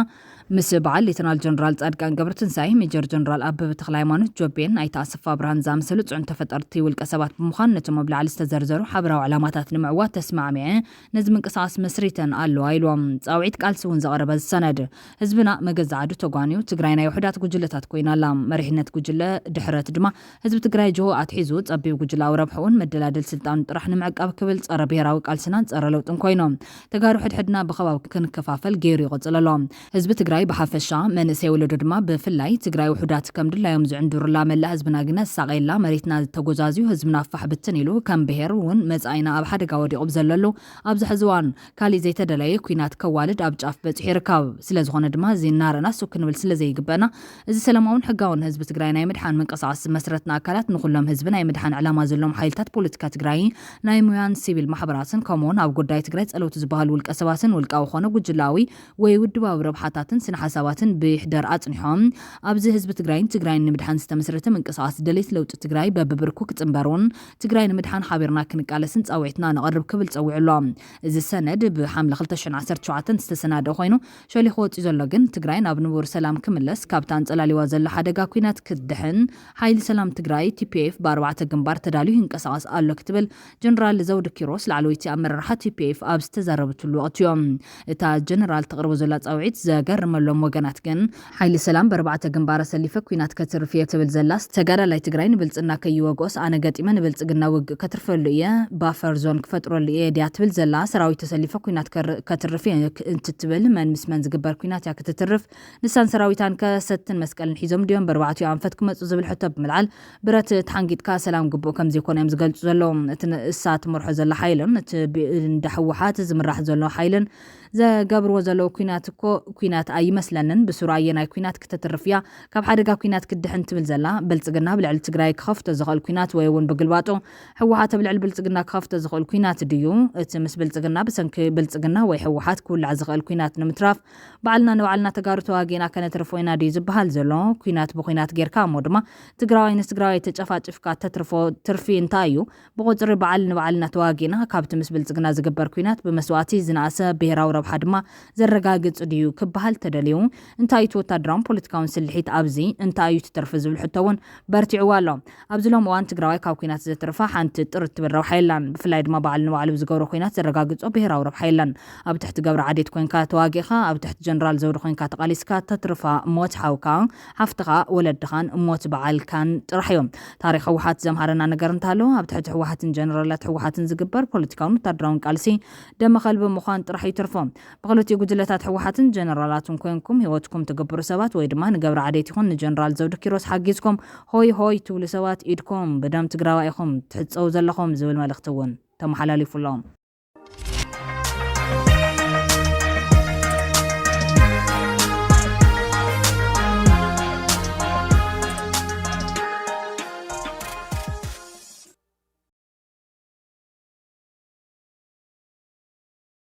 ምስ በዓል ሌተናል ጀነራል ጻድቃን ገብረትንሳኤ ሜጀር ጀነራል ኣበበ ተክለሃይማኖት ጆቤን ኣይተ ኣሰፋ ብርሃን ዝኣመሰሉ ጽዑን ተፈጠርቲ ውልቀ ሰባት ብምዃን ነቶም ኣብ ላዕሊ ዝተዘርዘሩ ሓበራዊ ዕላማታት ንምዕዋት ተስማዕሚዐ ነዚ ምንቅስቃስ መስሪተን ኣለዋ ኢሎም ጻውዒት ቃልሲ እውን ዘቐረበ ሰነድ ህዝብና መገዛ ዓዱ ተጓንዩ ትግራይ ናይ ውሕዳት ጉጅለታት ኮይና ኣላ መሪሕነት ጉጅለ ድሕረት ድማ ህዝቢ ትግራይ ጅሆ ኣትሒዙ ጸቢብ ጉጅለ ምድላው ረብሑን መደላደል ስልጣን ጥራሕ ንምዕቃብ ክብል ጸረ ብሔራዊ ቃልስናን ጸረ ለውጥን ኮይኖም ተጋሩ ሕድሕድና ብኸባቢ ክንከፋፈል ገይሩ ይቆጽለሎ ህዝቢ ትግራይ ብሓፈሻ መንእሰይ ወለዶ ድማ ብፍላይ ትግራይ ውሕዳት ከም ድላዮም ዝዕንዱሩላ መላ ህዝብና ግና ሳቀይላ መሬትና ተጎዛዝዩ ህዝብና ፋሕ ብትን ኢሉ ከም ብሔር እውን መጻኢና ኣብ ሓደጋ ወዲቑ ዘለሉ ኣብዚ ሕዚ እዋን ካሊእ ዘይተደለየ ኩናት ከዋልድ ኣብ ጫፍ በፂሑ ይርከብ ስለዝኾነ ድማ ዚናረና ሱክ ክንብል ስለዘይግበአና እዚ ሰላማውን ሕጋውን ህዝቢ ትግራይ ናይ ምድሓን መንቀሳቐሲ መስረትና አካላት ንኹሎም ህዝቢ ናይ ምድሓን ዕላማ ዘሎም ሓይልታት ፖለቲካ ትግራይ ናይ ሙያን ሲቪል ማሕበራትን ከምኡውን ኣብ ጉዳይ ትግራይ ጸለውቲ ዝበሃሉ ውልቀ ሰባትን ውልቃዊ ኾነ ጉጅላዊ ወይ ውድባዊ ረብሓታትን ስነ ሓሳባትን ብሕደር ኣጽኒሖም ኣብዚ ህዝቢ ትግራይን ንምድሓን ዝተመስረተ መንቀሳቐሲ ደሌት ለውጢ ትግራይ በብብርኩ ክጽንበሩን ትግራይ ንምድሓን ሓቢርና ክንቃለስን ጻውዒትና ነቐርብ ክብል ጸዊዑሎ እዚ ሰነድ ብሓምለ 2017 ዝተሰናደአ ኮይኑ ሸሊኹ ወፂ ዘሎ ግን ትግራይ ናብ ንቡር ሰላም ክምለስ ካብታ አንጸላሊዋ ዘላ ሓደጋ ኩናት ክድሕን ሓይሊ ሰላም ትግራይ TPF ብ4 ግንባር ተዳልዩ ይንቀሳቐስ ኣሎ ክትብል ጀነራል ዘውድ ኪሮስ ላዕለወይቲ ኣመራርሓ TPF ኣብ ዝተዛረበትሉ ወቅት እዮም እታ ጀነራል ተቕርቦ ዘላ ጻውዒት ዘገርመሎም ወገናት ግን ሓይሊ ሰላም ብ4 ግንባር ሰሊፈ ኩናት ከትርፍ ትብል ዘላስ ተጋዳላይ ትግራይ ንብልጽና ከይወጎስ ኣነ ገጢመ ንብልጽግና ውግእ ከትርፈሉ እየ ባፈር ዞን ክፈጥረሉ እየ ዲያ ትብል ዘላ ሰራዊት ተሰሊፈ ኩናት ከትርፍ እንትትብል መን ምስመን ዝግበር ኩናት ያ ክትትርፍ ንሳን ሰራዊታን ከሰትን መስቀልን ሒዞም ዲዮም ብ4 ኣንፈት ክመጹ ዝብል ሕቶ ብምልዓል ብረት ተሓንጊጥካ ሰላም ግቡእ ከም ዘይኮነ እዮም ዝገልጹ ዘለዎም እቲ እሳት መርሖ ዘላ ሓይልን እቲ እንዳሕወሓት ዝምራሕ ዘሎ ሓይልን ዘገብርዎ ዘለው ኩናት እኮ ኩናት ኣይመስለንን ብሱራየ ናይ ኩናት ክትትርፍያ ካብ ሓደጋ ኩናት ክድሕን ትብል ዘላ ብልጽግና ብልዕል ትግራይ ክኸፍቶ ዝኽእል ኩናት ወይ እውን ብግልባጦ ሕወሓት ብልዕል ብልጽግና ክኸፍቶ ዝኽእል ኩናት ድዩ እቲ ምስ ብልጽግና ብሰንኪ ብልጽግና ወይ ሕወሓት ክውልዕ ዝኽእል ኩናት ንምትራፍ ባዕልና ንባዕልና ተጋሩ ተዋጊና ከነትርፎ ኢና ድዩ ዝበሃል ዘሎ ኩናት ብኩናት ጌርካ እሞ ድማ ትግራዋይ ንትግራዋይ ተጨፋጭፍካ ተትርፎ ትርፊ እንታይ እዩ ብቁጽሪ በዓል ንባዕልና ተዋጊና ካብቲ ምስ ብልጽግና ዝግበር ኩናት ብመስዋዕቲ ዝነኣሰ ብሔራዊ ረብሓ ድማ ዘረጋግጽ ድዩ ክበሃል ተደልዩ እንታይ እቲ ወታደራውን ፖለቲካውን ስልሒት ኣብዚ እንታይ እዩ ትተርፊ ዝብል ሕቶውን በርቲዕዋ ኣሎ ኣብዚ ሎም እዋን ትግራዋይ ካብ ኩናት ዘትርፋ ሓንቲ ጥርት ትብል ረብሓ የላን ብፍላይ ድማ በዓል ንባዕሉ ዝገብሮ ኩናት ዘረጋግጾ ብሔራዊ ረብሓ የላን ኣብ ትሕቲ ገብረ ዓዴት ኮይንካ ተዋጊኻ ኣብ ትሕቲ ጀነራል ዘውዲ ኮይንካ ተቃሊስካ ተትርፋ ሞት ሓውካ ሓፍትኻ ወለድኻን ሞት በዓልካን ጥራሕ እዮም ታሪክ ሕወሓት ዘምሃረና ነገር እንታሎ ኣብ ትሕቲ ሕወሓትን ጀነራላት ሕወሓትን ዝግበር ፖለቲካውን ወታደራውን ቃልሲ ደመ ኸልቢ ምዃን ጥራሕ ይትርፎም ብኽልቲኡ ጉጅለታት ሕወሓትን ጀነራላትን ኮይንኩም ህይወትኩም ትገብሩ ሰባት ወይ ድማ ንገብረ ዓዴት ይኹን ንጀነራል ዘውዲ ኪሮስ ሓጊዝኩም ሆይ ሆይ ትብሉ ሰባት ኢድኩም ብደም ትግራዋይ ኢኹም ትሕፀው ዘለኹም ዝብል መልእኽቲ እውን ተመሓላሊፉሎም